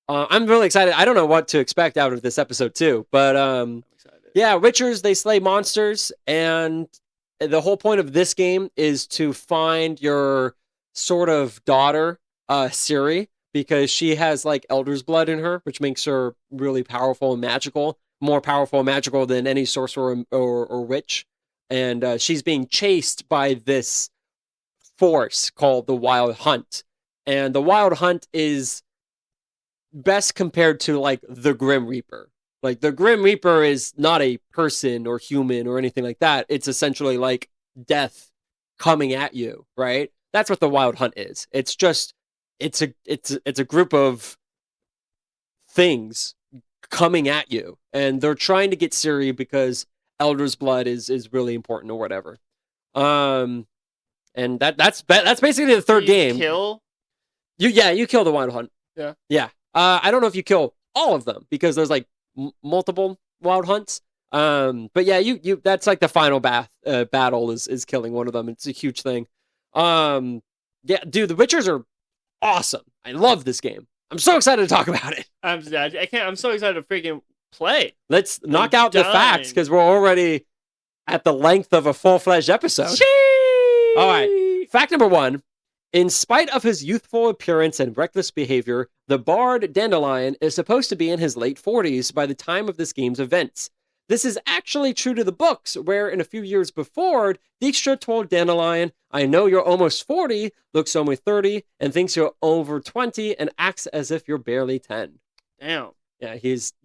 I'm really excited. I don't know what to expect out of this episode too, but I'm excited. Yeah, witchers, they slay monsters, and the whole point of this game is to find your sort of daughter, Ciri, because she has like elder's blood in her, which makes her really powerful and magical, more powerful and magical than any sorcerer or witch. And she's being chased by this force called the Wild Hunt. And the Wild Hunt is best compared to like the Grim Reaper. Like the Grim Reaper is not a person or human or anything like that. It's essentially like death coming at you, right? That's what the Wild Hunt is. It's just it's a group of things coming at you, and they're trying to get Ciri because Elder's blood is really important or whatever. And that's basically the third game. You kill the Wild Hunt. Yeah. I don't know if you kill all of them because there's like multiple Wild Hunts. But yeah, you that's like the final battle is killing one of them. It's a huge thing. Yeah, dude, the Witchers are awesome. I love this game. I'm so excited to talk about it. I'm so excited to freaking play. Let's knock out the facts because we're already at the length of a full-fledged episode. Sheesh! All right. Fact number 1. In spite of his youthful appearance and reckless behavior, the bard Dandelion is supposed to be in his late 40s by the time of this game's events. This is actually true to the books, where in a few years before, Dijkstra told Dandelion, "I know you're almost 40, looks only 30, and thinks you're over 20, and acts as if you're barely 10. Damn. Yeah,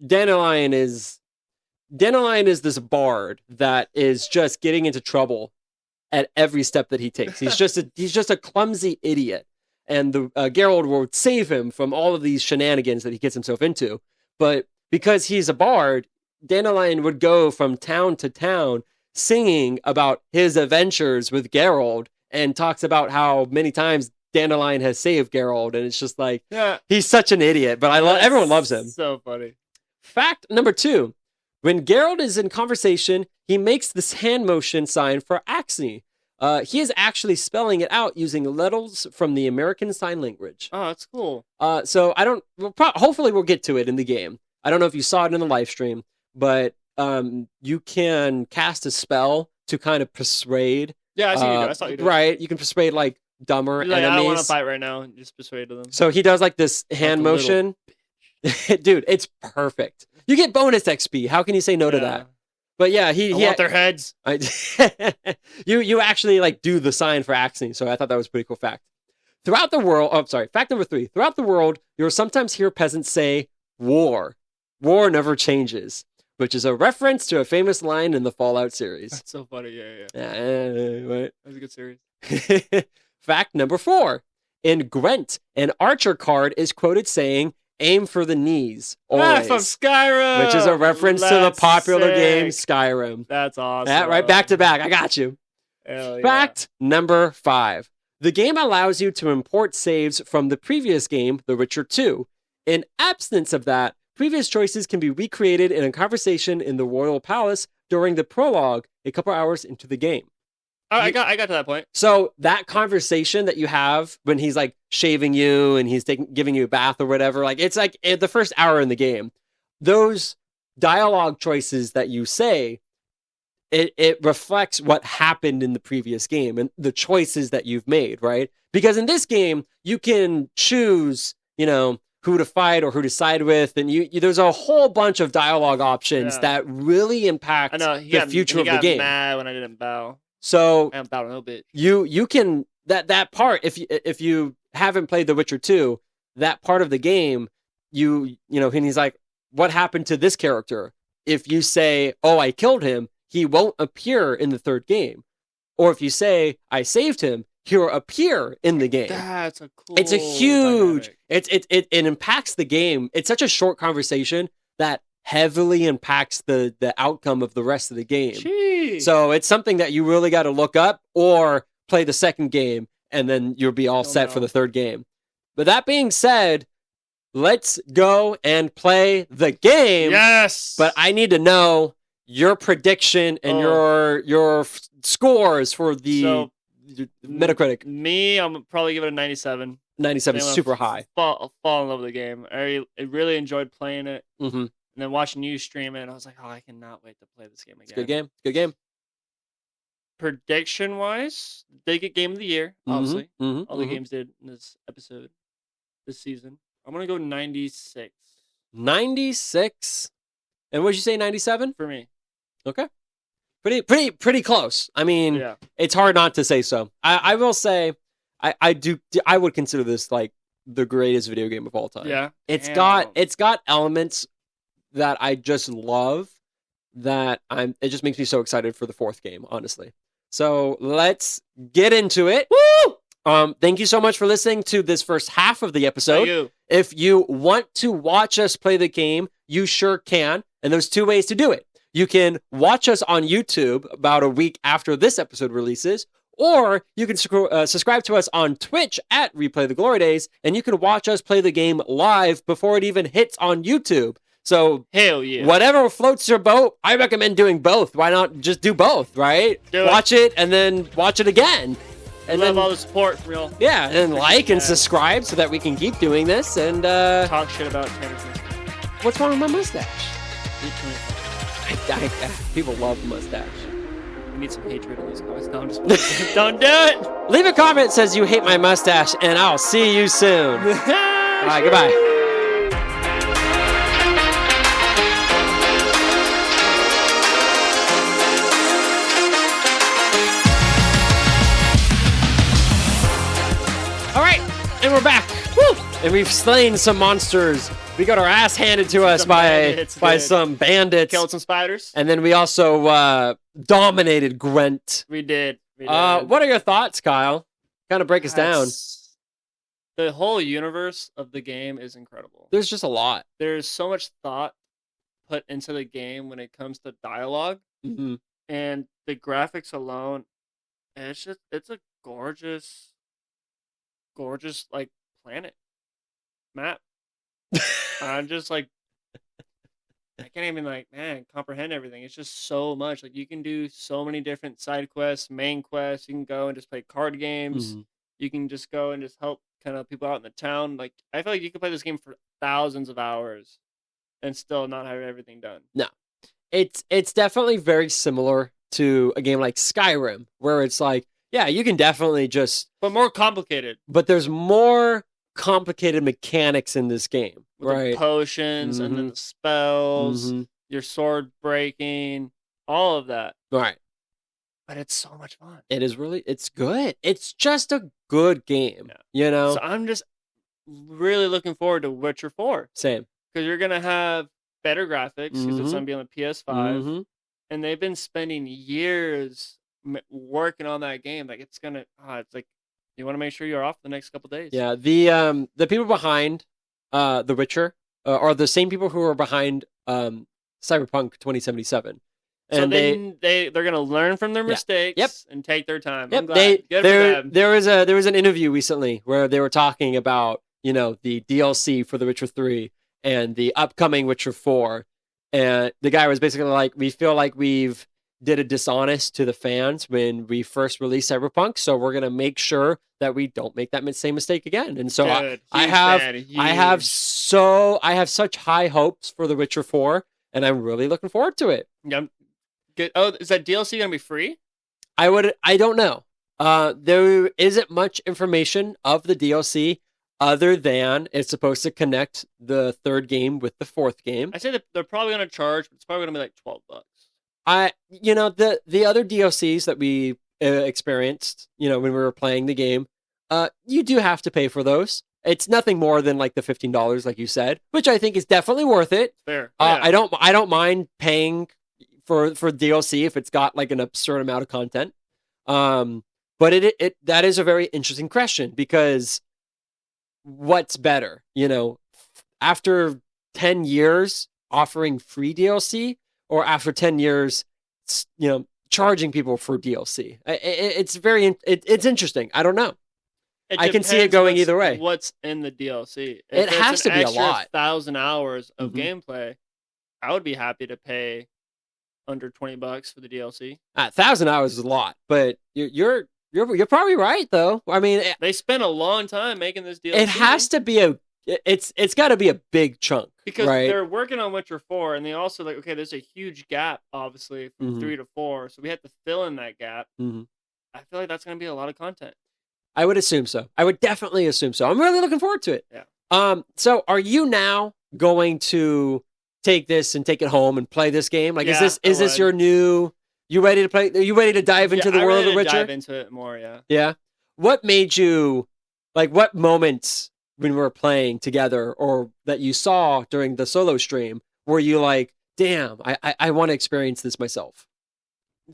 Dandelion is this bard that is just getting into trouble at every step that he takes. He's just a clumsy idiot, and the Geralt will save him from all of these shenanigans that he gets himself into. But because he's a bard, Dandelion would go from town to town singing about his adventures with Geralt and talks about how many times Dandelion has saved Geralt, and it's just like, he's such an idiot, but everyone loves him. So funny. Fact number 2. When Geralt is in conversation, he makes this hand motion sign for Axne. He is actually spelling it out using letters from the American Sign Language. Oh, that's cool. So hopefully we'll get to it in the game. I don't know if you saw it in the live stream, but you can cast a spell to kind of persuade. Yeah, I see you do. I saw you do. Right, you can persuade like dumber enemies. I don't want to fight right now, and just persuade them. So he does like this hand motion. Dude, it's perfect. You get bonus XP. How can you say no to that? But yeah, I want their heads. You actually like do the sign for Axne, so I thought that was a pretty cool fact. Throughout the world, fact number 3. Throughout the world, you'll sometimes hear peasants say, "War. War never changes," which is a reference to a famous line in the Fallout series. That's so funny, yeah. Right? That's a good series. Fact number 4. In Gwent, an archer card is quoted saying, "Aim for the knees." Always. From Skyrim! Which is a reference to the popular game Skyrim. That's awesome. Yeah, right, back to back. I got you. Hell yeah. Fact number 5. The game allows you to import saves from the previous game, The Witcher 2. In absence of that, previous choices can be recreated in a conversation in the royal palace during the prologue a couple hours into the game. Oh, I got to that point. So that conversation that you have when he's like shaving you and he's giving you a bath or whatever, like it's like the first hour in the game. Those dialogue choices that you say, it reflects what happened in the previous game and the choices that you've made, right? Because in this game, you can choose, who to fight or who to side with, and there's a whole bunch of dialogue options that really impact the future of the game. He got mad when I didn't bow. So I haven't bowed no bitch. You can that part if you haven't played The Witcher 2, that part of the game, and he's like, what happened to this character? If you say, oh, I killed him, he won't appear in the third game. Or if you say, I saved him, he'll appear in the game. That's a cool. It's a huge. Dynamic. It impacts the game. It's such a short conversation that heavily impacts the outcome of the rest of the game. Jeez. So it's something that you really got to look up or play the second game, and then you'll be all set for the third game. But that being said, let's go and play the game. Yes. But I need to know your prediction and your scores for the Metacritic. Me, I'm probably give it a 97. 97 is super high. Fall in love with the game. I really enjoyed playing it. Mm-hmm. And then watching you stream it, I was like, I cannot wait to play this game again. It's a good game. Good game. Prediction-wise, they get Game of the Year, obviously. All the games did in this episode, this season. I'm going to go 96. 96? And what did you say, 97? For me. Okay. Pretty close. I mean, It's hard not to say so. I will say, I would consider this like the greatest video game of all time. Yeah. It's got elements that I just love, that it just makes me so excited for the fourth game, honestly. So let's get into it. Woo! Thank you so much for listening to this first half of the episode. Thank you. If you want to watch us play the game, you sure can. And there's two ways to do it. You can watch us on YouTube about a week after this episode releases, or you can subscribe to us on Twitch at Replay the Glory Days, and you can watch us play the game live before it even hits on YouTube. So, hell yeah. Whatever floats your boat, I recommend doing both. Why not just do both, right? Watch it and then watch it again. And love all the support from y'all. Yeah, and like and subscribe so that we can keep doing this and talk shit about Tennessee. What's wrong with my mustache? People love the mustache. We need some hatred in these comments. No, I'm just don't do it. Leave a comment that says you hate my mustache, and I'll see you soon. All right, goodbye. And we're back. Woo! And we've slain some monsters. We got our ass handed to us by some bandits. Killed some spiders. And then we also dominated Gwent. We did. What are your thoughts, Kyle? Kind of break us down. The whole universe of the game is incredible. There's just a lot. There's so much thought put into the game when it comes to dialogue. Mm-hmm. And the graphics alone, it's a gorgeous like planet map. I'm just like, I can't even comprehend everything. It's just so much. Like, you can do so many different side quests, main quests. You can go and just play card games. Mm-hmm. You can just go and just help kind of people out in the town. Like, I feel like you could play this game for thousands of hours and still not have everything done. No, it's definitely very similar to a game like Skyrim, where it's like, yeah, you can definitely but more complicated. But there's more complicated mechanics in this game, with right? The potions and then the spells, your sword breaking, all of that. Right. But it's so much fun. It's good. It's just a good game, So I'm just really looking forward to Witcher 4. Same. Because you're going to have better graphics, because it's going to be on the PS5. And they've been spending years working on that game. Like, it's gonna it's like you want to make sure you're off the next couple days. Yeah, the people behind The Witcher are the same people who are behind Cyberpunk 2077. And so they're gonna learn from their mistakes and take their time. Yep. I'm glad. There was an interview recently where they were talking about, the DLC for The Witcher 3 and the upcoming Witcher 4. And the guy was basically like, we feel like we've did a dishonest to the fans when we first released Cyberpunk, so we're gonna make sure that we don't make that same mistake again. And so Dude, I have such high hopes for The Witcher 4, and I'm really looking forward to it. Yeah, good. Oh, is that DLC gonna be free? I don't know. There isn't much information of the DLC other than it's supposed to connect the third game with the fourth game. I say that they're probably gonna charge, but it's probably gonna be like $12. The other DLCs that we experienced, when we were playing the game, you do have to pay for those. It's nothing more than like the $15, like you said, which I think is definitely worth it. Fair. Yeah. I don't mind paying for DLC if it's got like an absurd amount of content. But it that is a very interesting question, because what's better, after 10 years offering free DLC, or after 10 years, charging people for DLC? It's interesting. I don't know. I can see it going either way. What's in the DLC? It has to be a lot. 1,000 hours of gameplay, I would be happy to pay under $20 for the DLC. 1,000 hours is a lot, but you're probably right though. I mean, they spent a long time making this DLC. It has to be it's got to be a big chunk, because right? They're working on Witcher 4, and they also there's a huge gap obviously from 3 to 4, so we have to fill in that gap. I feel like that's going to be a lot of content. I would assume so. I would definitely assume so. I'm really looking forward to it. Yeah. So are you now going to take this and take it home and play this game? Like, is this your new? You ready to play? Are you ready to dive into the world of The Witcher? Dive into it more. Yeah. Yeah. What made you what moments when we were playing together, or that you saw during the solo stream, were you like, damn, I want to experience this myself?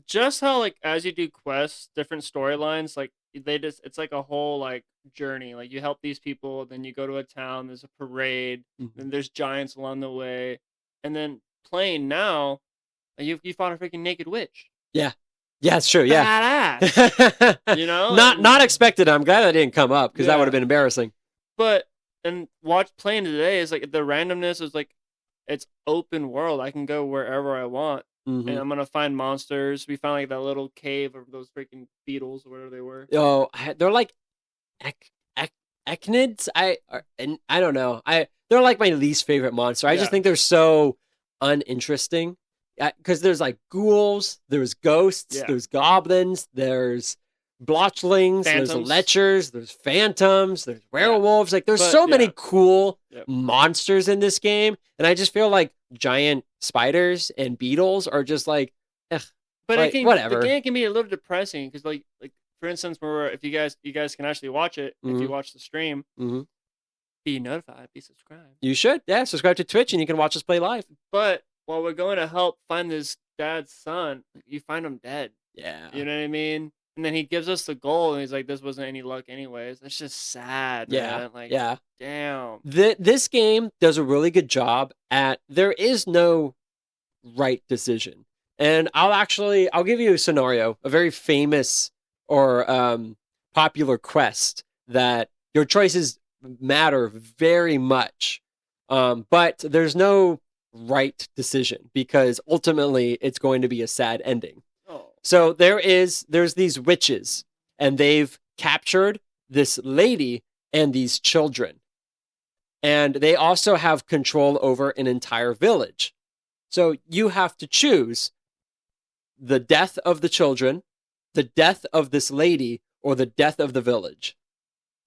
Just how as you do quests, different storylines, it's like a whole journey. Like, you help these people, then you go to a town, there's a parade, then there's giants along the way, and then playing now, you fought a freaking naked witch. Yeah. Yeah, it's true. Yeah. Badass. Not expected. I'm glad that didn't come up, because that would have been embarrassing. But playing today is the randomness is it's open world. I can go wherever I want, and I'm gonna find monsters. We found that little cave of those freaking beetles or whatever they were. Oh, they're like echnids. I don't know. They're like my least favorite monster. I just think they're so uninteresting. Because there's ghouls, there's ghosts, there's goblins, there's blotchlings, there's lechers, there's phantoms, there's werewolves. There's so many cool monsters in this game, and I just feel like giant spiders and beetles are just ugh. But whatever. The game can be a little depressing, because for instance, if you guys can actually watch it, if you watch the stream, be notified, be subscribed. You should, subscribe to Twitch, and you can watch us play live. But while we're going to help find this dad's son, you find him dead. Yeah. You know what I mean? And then he gives us the goal, and he's like, this wasn't any luck anyways. That's just sad, man. Damn. This game does a really good job at, there is no right decision. And I'll give you a scenario, a very famous or popular quest that your choices matter very much. But there's no right decision, because ultimately it's going to be a sad ending. So there's these witches, and they've captured this lady and these children, and they also have control over an entire village. So you have to choose the death of the children, the death of this lady, or the death of the village.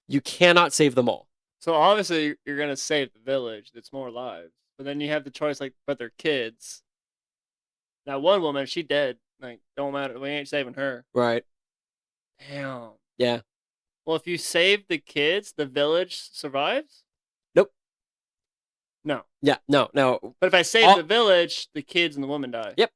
You cannot save them all. So obviously you're gonna save the village. That's more lives. But then you have the choice, but they're kids. Now, one woman, she dead. Don't matter. We ain't saving her. Right. Damn. Yeah. Well, if you save the kids, the village survives? Nope. No. Yeah, no. But if I save the village, the kids and the woman die. Yep.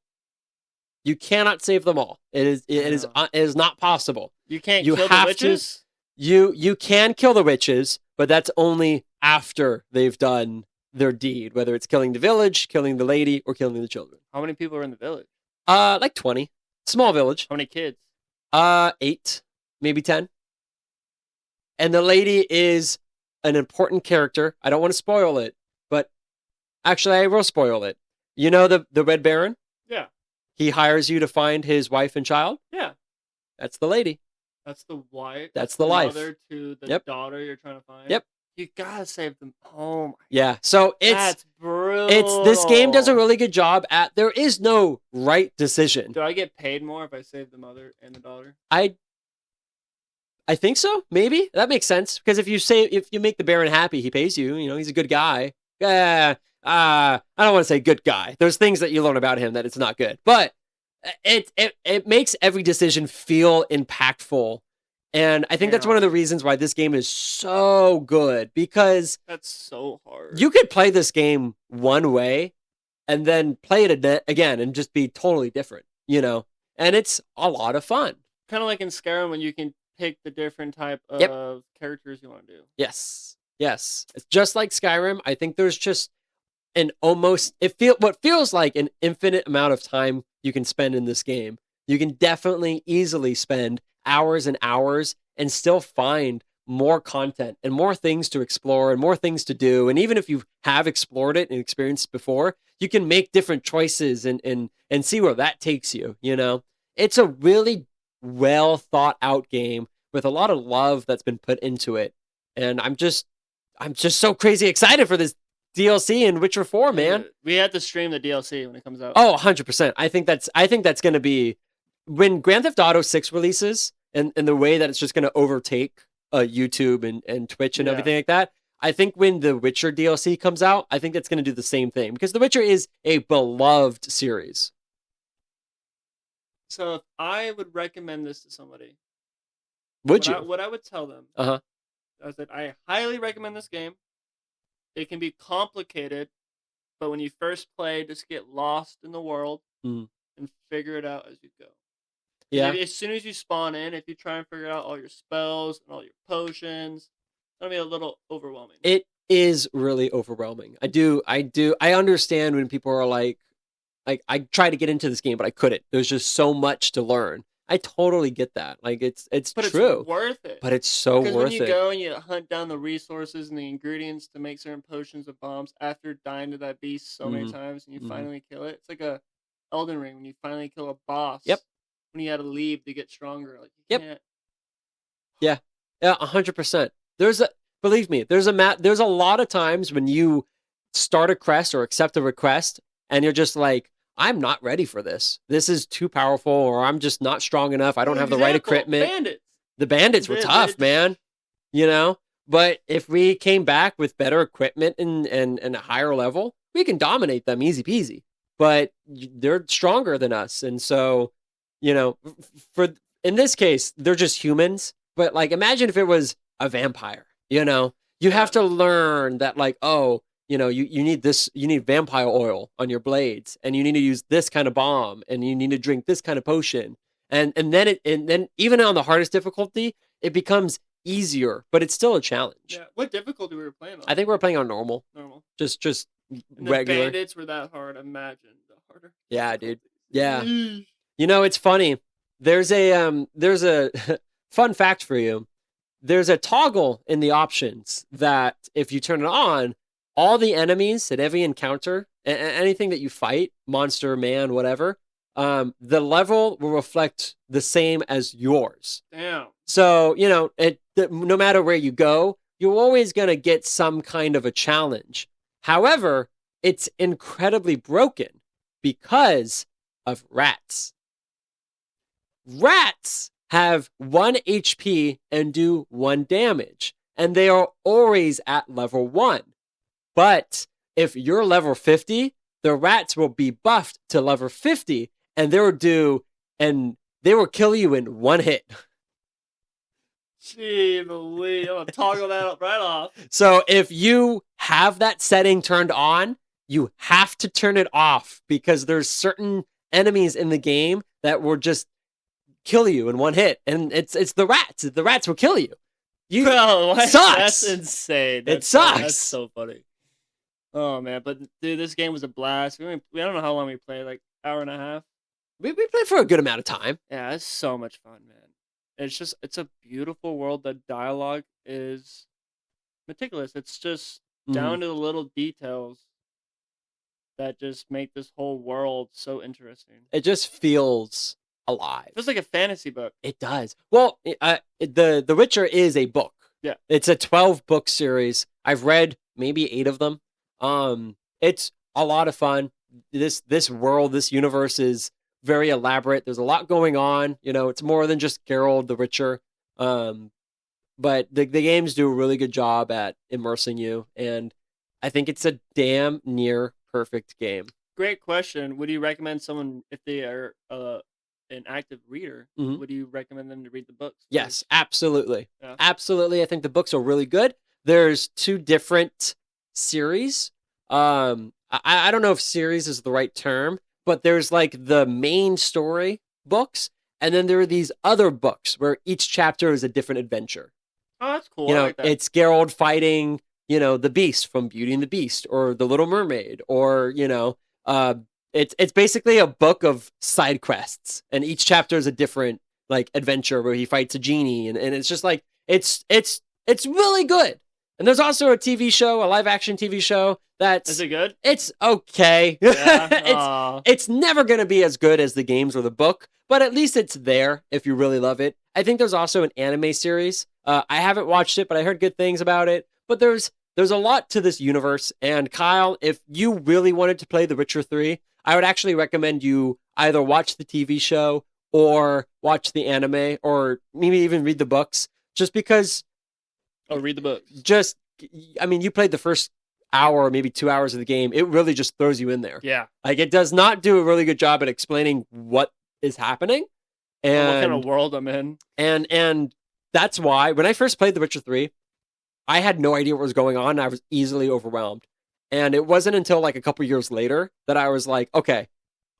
You cannot save them all. It is not possible. You can't kill the witches? You can kill the witches, but that's only after they've done their deed, whether it's killing the village, killing the lady, or killing the children. How many people are in the village? 20. Small village. How many kids? 8, maybe 10. And the lady is an important character. I don't want to spoil it, but actually, I will spoil it. You know the Red Baron? Yeah. He hires you to find his wife and child? Yeah. That's the lady. That's the wife. That's the life. Mother to the Yep. daughter you're trying to find. Yep. You gotta save them. Oh my. Yeah. So That's brutal. this game does a really good job at there is no right decision. Do I get paid more if I save the mother and the daughter? I think so. Maybe that makes sense because if you make the Baron happy, he pays you. You know, he's a good guy. I don't want to say good guy. There's things that you learn about him that it's not good, but it makes every decision feel impactful. And I think that's one of the reasons why this game is so good because that's so hard. You could play this game one way and then play it again and just be totally different, you know? And it's a lot of fun. Kind of like in Skyrim when you can pick the different type of characters you want to do. Yes. Yes. It's just like Skyrim. I think there's just what feels like an infinite amount of time you can spend in this game. You can definitely easily spend hours and hours and still find more content and more things to explore and more things to do. And even if you have explored it and experienced it before, you can make different choices and see where that takes you, you know? It's a really well thought out game with a lot of love that's been put into it. And I'm just so crazy excited for this DLC in Witcher 4, man. We have to stream the DLC when it comes out. Oh, 100%. I think that's going to be when Grand Theft Auto 6 releases and the way that it's just going to overtake YouTube and Twitch and everything like that. I think when the Witcher DLC comes out, I think that's going to do the same thing because The Witcher is a beloved series. So if I would recommend this to somebody, what I would tell them, I said I highly recommend this game. It can be complicated, but when you first play, just get lost in the world and figure it out as you go. Yeah. As soon as you spawn in, if you try and figure out all your spells and all your potions, it's gonna be a little overwhelming. It is really overwhelming. I understand when people are like I tried to get into this game, but I couldn't. There's just so much to learn. I totally get that. Like it's true. It's worth it. But it's so worth it. Because when you go and you hunt down the resources and the ingredients to make certain potions and bombs after dying to that beast so many times and you finally kill it, it's like a Elden Ring when you finally kill a boss. Yep. When you had to leave to get stronger, like you can't. Yeah, 100%. Believe me, there's a lot of times when you start a quest or accept a request and you're just like, I'm not ready for this. This is too powerful, or I'm just not strong enough. I don't have the right equipment. Bandits. The bandits were tough, man. You know? But if we came back with better equipment and a higher level, we can dominate them easy peasy. But they're stronger than us. And so, you know, in this case, they're just humans. But like, imagine if it was a vampire, you know? You have to learn that like, oh, you know, you need vampire oil on your blades, and you need to use this kind of bomb, and you need to drink this kind of potion. And then even on the hardest difficulty, it becomes easier, but it's still a challenge. Yeah. What difficulty we were playing on? I think we were playing on normal. Normal. Just and regular. The bandits were that hard. Imagine the harder. Yeah, dude. Yeah. You know, it's funny. There's a fun fact for you. There's a toggle in the options that if you turn it on, all the enemies at every encounter, anything that you fight, monster, man, whatever, the level will reflect the same as yours. Damn. So, you know, no matter where you go, you're always going to get some kind of a challenge. However, it's incredibly broken because of rats. Rats have 1 HP and do 1 damage, and they are always at level 1. But if you're level 50, the rats will be buffed to level 50, and they will kill you in 1 hit. Gee, Louise, I'm gonna toggle that up right off. So if you have that setting turned on, you have to turn it off because there's certain enemies in the game that will just kill you in 1 hit, and it's the rats. The rats will kill you. Bro, sucks. That's insane. It sucks. That's so funny. Oh man, but dude, this game was a blast. We don't know how long we played, like hour and a half. We played for a good amount of time. Yeah, it's so much fun, man. It's a beautiful world. The dialogue is, meticulous. It's just Mhm. down to the little details that just make this whole world so interesting. It just feels alive. It feels like a fantasy book. It does. Well, the Witcher is a book. Yeah. It's a 12-book series. I've read maybe 8 of them. It's a lot of fun. This world, this universe is very elaborate. There's a lot going on. It's more than just Geralt the Witcher. But the games do a really good job at immersing you, and I think it's a damn near perfect game. Great question. Would you recommend someone, if they are an active reader, would you recommend them to read the books? Yes, absolutely. Yeah. Absolutely. I think the books are really good. There's 2 different series. I don't know if series is the right term, but there's like the main story books, and then there are these other books where each chapter is a different adventure. Oh, that's cool. I like that. It's Geralt fighting, the Beast from Beauty and the Beast, or the Little Mermaid, or it's basically a book of side quests, and each chapter is a different like adventure where he fights a genie, and it's just like it's really good. And there's also a TV show, a live action TV show Is it good? It's okay. Yeah. It's never going to be as good as the games or the book, but at least it's there if you really love it. I think there's also an anime series. I haven't watched it, but I heard good things about it. But there's a lot to this universe. And Kyle, if you really wanted to play The Witcher 3, I would actually recommend you either watch the TV show or watch the anime, or maybe even read the books, just because. Oh, read the books. You played the first hour, maybe 2 hours of the game. It really just throws you in there. Yeah. Like, it does not do a really good job at explaining what is happening. And what kind of world I'm in. And that's why when I first played The Witcher 3, I had no idea what was going on. And I was easily overwhelmed. And it wasn't until like a couple years later that I was like, okay,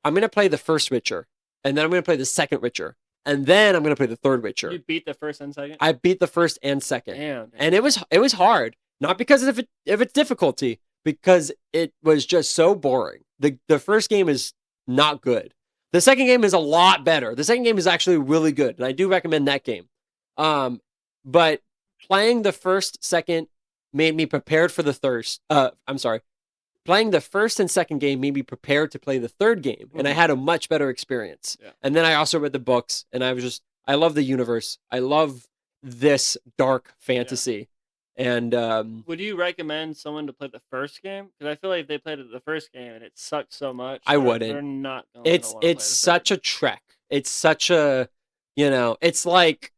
I'm going to play the first Witcher, and then I'm going to play the second Witcher, and then I'm going to play the third Witcher. You beat the first and second? I beat the first and second. Damn. And it was hard, not because of its difficulty, because it was just so boring. The first game is not good. The second game is a lot better. The second game is actually really good, and I do recommend that game. But playing the first, second made me prepared for the third. Playing the first and second game made me prepared to play the third game, and I had a much better experience. Yeah. And then I also read the books, and I love the universe. I love this dark fantasy. Yeah. And would you recommend someone to play the first game? Because I feel like if they played the first game and it sucked so much, I wouldn't. They're not going to It's such a trek. It's such a, it's like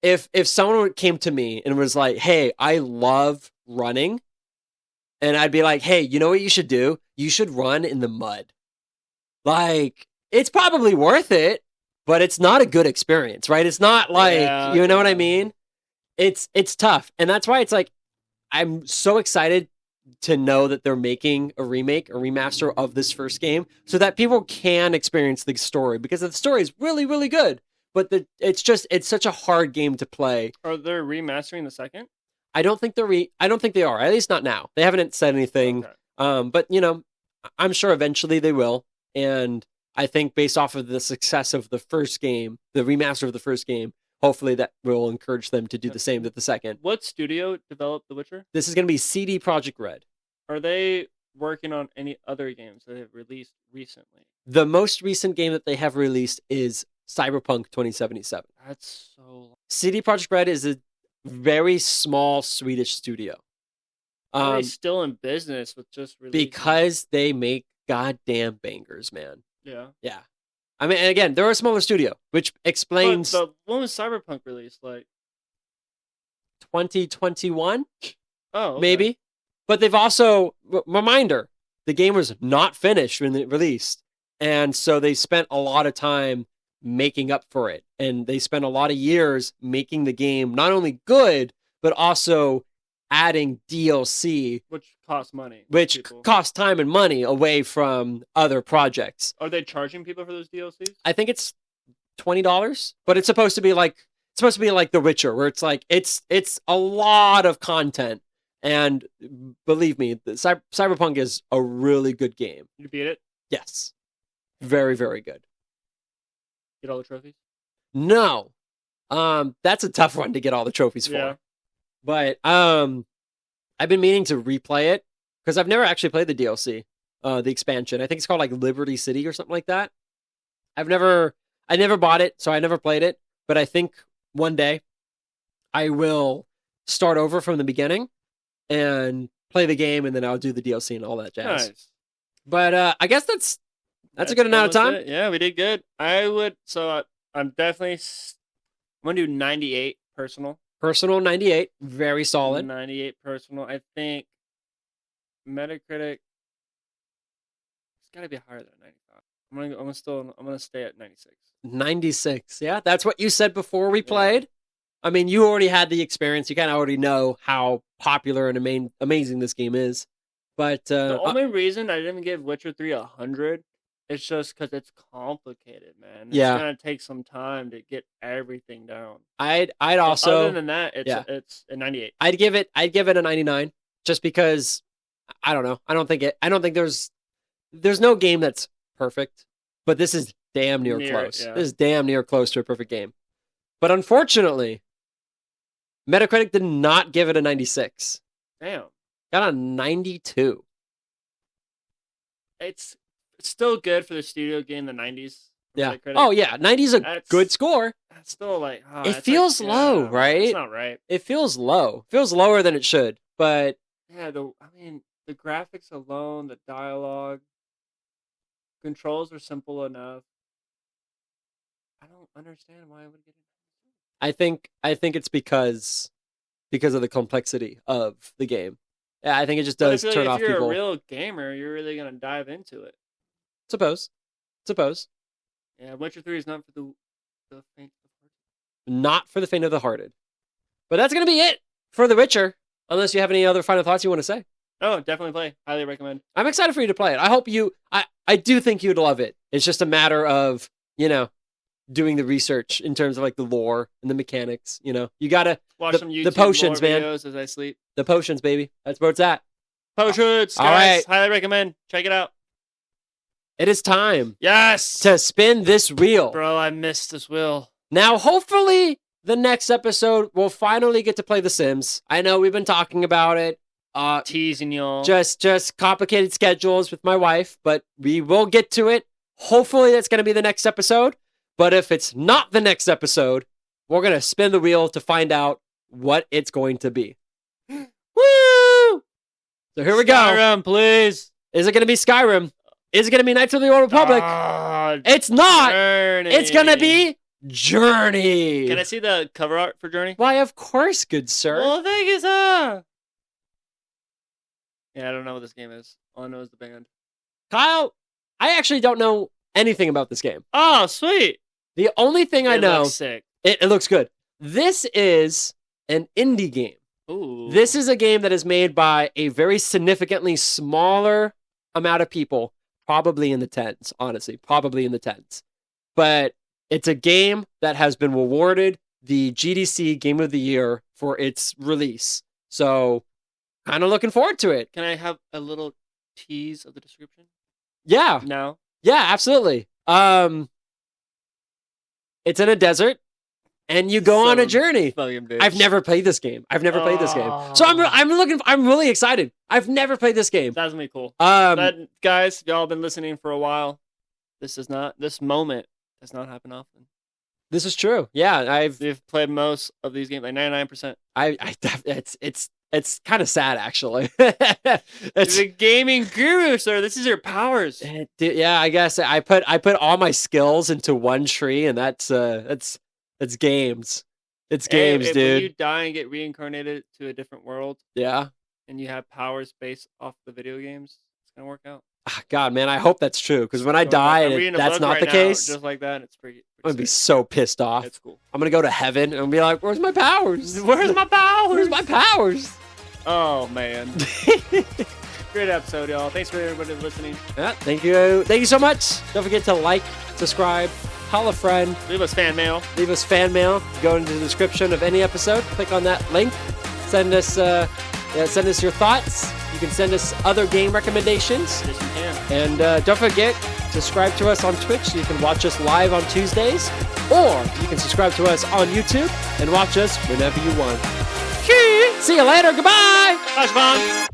if someone came to me and was like, "Hey, I love running." And I'd be like, hey, you know what you should do? You should run in the mud. Like, it's probably worth it, but it's not a good experience, right? It's not like, you know what I mean? It's tough. And that's why it's like, I'm so excited to know that they're making a remake, a remaster of this first game, so that people can experience the story, because the story is really, really good. But it's such a hard game to play. Are they remastering the second? I don't think they are. At least not now. They haven't said anything. Okay. But I'm sure eventually they will. And I think based off of the success of the first game, the remaster of the first game, hopefully that will encourage them to do the same with the second. What studio developed The Witcher? This is going to be CD Projekt Red. Are they working on any other games that have released recently? The most recent game that they have released is Cyberpunk 2077. That's so long. CD Projekt Red is a very small Swedish studio. Are they still in business with just releasing? Because they make goddamn bangers, man. Yeah. Yeah. I mean, and again, they're a smaller studio, which explains. But when was Cyberpunk released? Like 2021? Oh, okay. Maybe. But they've also, reminder, the game was not finished when it released. And so they spent a lot of time making up for it. And they spent a lot of years making the game not only good, but also adding DLC. Which costs money. Which costs time and money away from other projects. Are they charging people for those DLCs? I think it's $20, but it's supposed to be like The Witcher, where it's like it's a lot of content. And believe me, Cyberpunk is a really good game. You beat it? Yes. Very, very good. Get all the trophies? No. That's a tough one to get all the trophies for. Yeah. But I've been meaning to replay it because I've never actually played the DLC, the expansion. I think it's called like Liberty City or something like that. I never bought it, so I never played it. But I think one day I will start over from the beginning and play the game, and then I'll do the DLC and all that jazz. Nice. But I guess that's a good amount of time. It. Yeah, we did good. I'm definitely. I'm gonna do 98 personal. Personal 98, very solid. 98 personal. I think Metacritic. It's gotta be higher than 95. I'm gonna stay at 96. 96. Yeah, that's what you said before we played. I mean, you already had the experience. You kind of already know how popular and amazing this game is. But the only reason I didn't give Witcher 3 100 is just because it's complicated, man. It's gonna take some time to get everything down. I'd also, other than that, it's a 98. I'd give it a 99 just because I don't know. I don't think there's no game that's perfect, but this is damn near close. Yeah. This is damn near close to a perfect game. But unfortunately, Metacritic did not give it a 96. Damn. Got a 92. It's still good for the studio game in the 90s. Yeah. Oh, yeah. 90 is a good score. That's still like... it feels low, right? It's not right. It feels low. It feels lower than it should, but... Yeah, the graphics alone, the dialogue, controls are simple enough. I don't understand why I would get it. I think it's because of the complexity of the game. Yeah, I think it just does turn off people. If you're a real gamer, you're really gonna dive into it. Suppose. Yeah, Witcher 3 is not for the faint of heart. Not for the faint of the hearted. But that's gonna be it for The Witcher. Unless you have any other final thoughts you want to say. Oh, definitely play. Highly recommend. I'm excited for you to play it. I hope I do think you'd love it. It's just a matter of, doing the research in terms of like the lore and the mechanics. You gotta watch some YouTube potions, lore man. Videos as I sleep. The potions, baby. That's where it's at. Potions, guys. All right. Highly recommend. Check it out. It is time. Yes. To spin this wheel. Bro, I missed this wheel. Now, hopefully, the next episode we'll finally get to play The Sims. I know we've been talking about it. Teasing y'all. Just complicated schedules with my wife, but we will get to it. Hopefully, that's going to be the next episode. But if it's not the next episode, we're going to spin the wheel to find out what it's going to be. Woo! So here we go. Skyrim, please. Is it going to be Skyrim? Is it going to be Knights of the Old Republic? It's not. Journey. It's going to be Journey. Can I see the cover art for Journey? Why, of course, good sir. Well, thank you, sir. Yeah, I don't know what this game is. All I know is the band. Kyle, I actually don't know anything about this game. Oh, sweet. The only thing I know... Looks sick. It looks good. This is an indie game. Ooh. This is a game that is made by a very significantly smaller amount of people. Probably in the tens, honestly. Probably in the tens. But it's a game that has been awarded the GDC Game of the Year for its release. So, kind of looking forward to it. Can I have a little tease of the description? Yeah. No? Yeah, absolutely. It's in a desert, and you go on a journey. I've never played this game. So I'm really excited. I've never played this game. That's gonna be cool. Guys, y'all been listening for a while. This moment does not happen often. This is true. Yeah, we've played most of these games, like 99%. It's kind of sad, actually. It's a gaming guru, sir. This is your powers. Yeah, I guess I put all my skills into one tree, and that's games. It's games, dude. When you die and get reincarnated to a different world, yeah, and you have powers based off the video games, it's gonna work out. God, man, I hope that's true. Because when I die and that's not the case, just like that, it's pretty I'm gonna be so pissed off. It's cool. I'm gonna go to heaven and be like, "Where's my powers? Where's my powers? Where's my powers?" Oh man. Great episode, y'all. Thanks for everybody listening. Yeah, thank you so much. Don't forget to like, subscribe, tell a friend, leave us fan mail. Go into the description of any episode, click on that link, send us your thoughts. You can send us other game recommendations. Yes, you can. And don't forget, subscribe to us on Twitch so you can watch us live on Tuesdays, or you can subscribe to us on YouTube and watch us whenever you want. Cheers! See you later. Goodbye. Bye, Siobhan.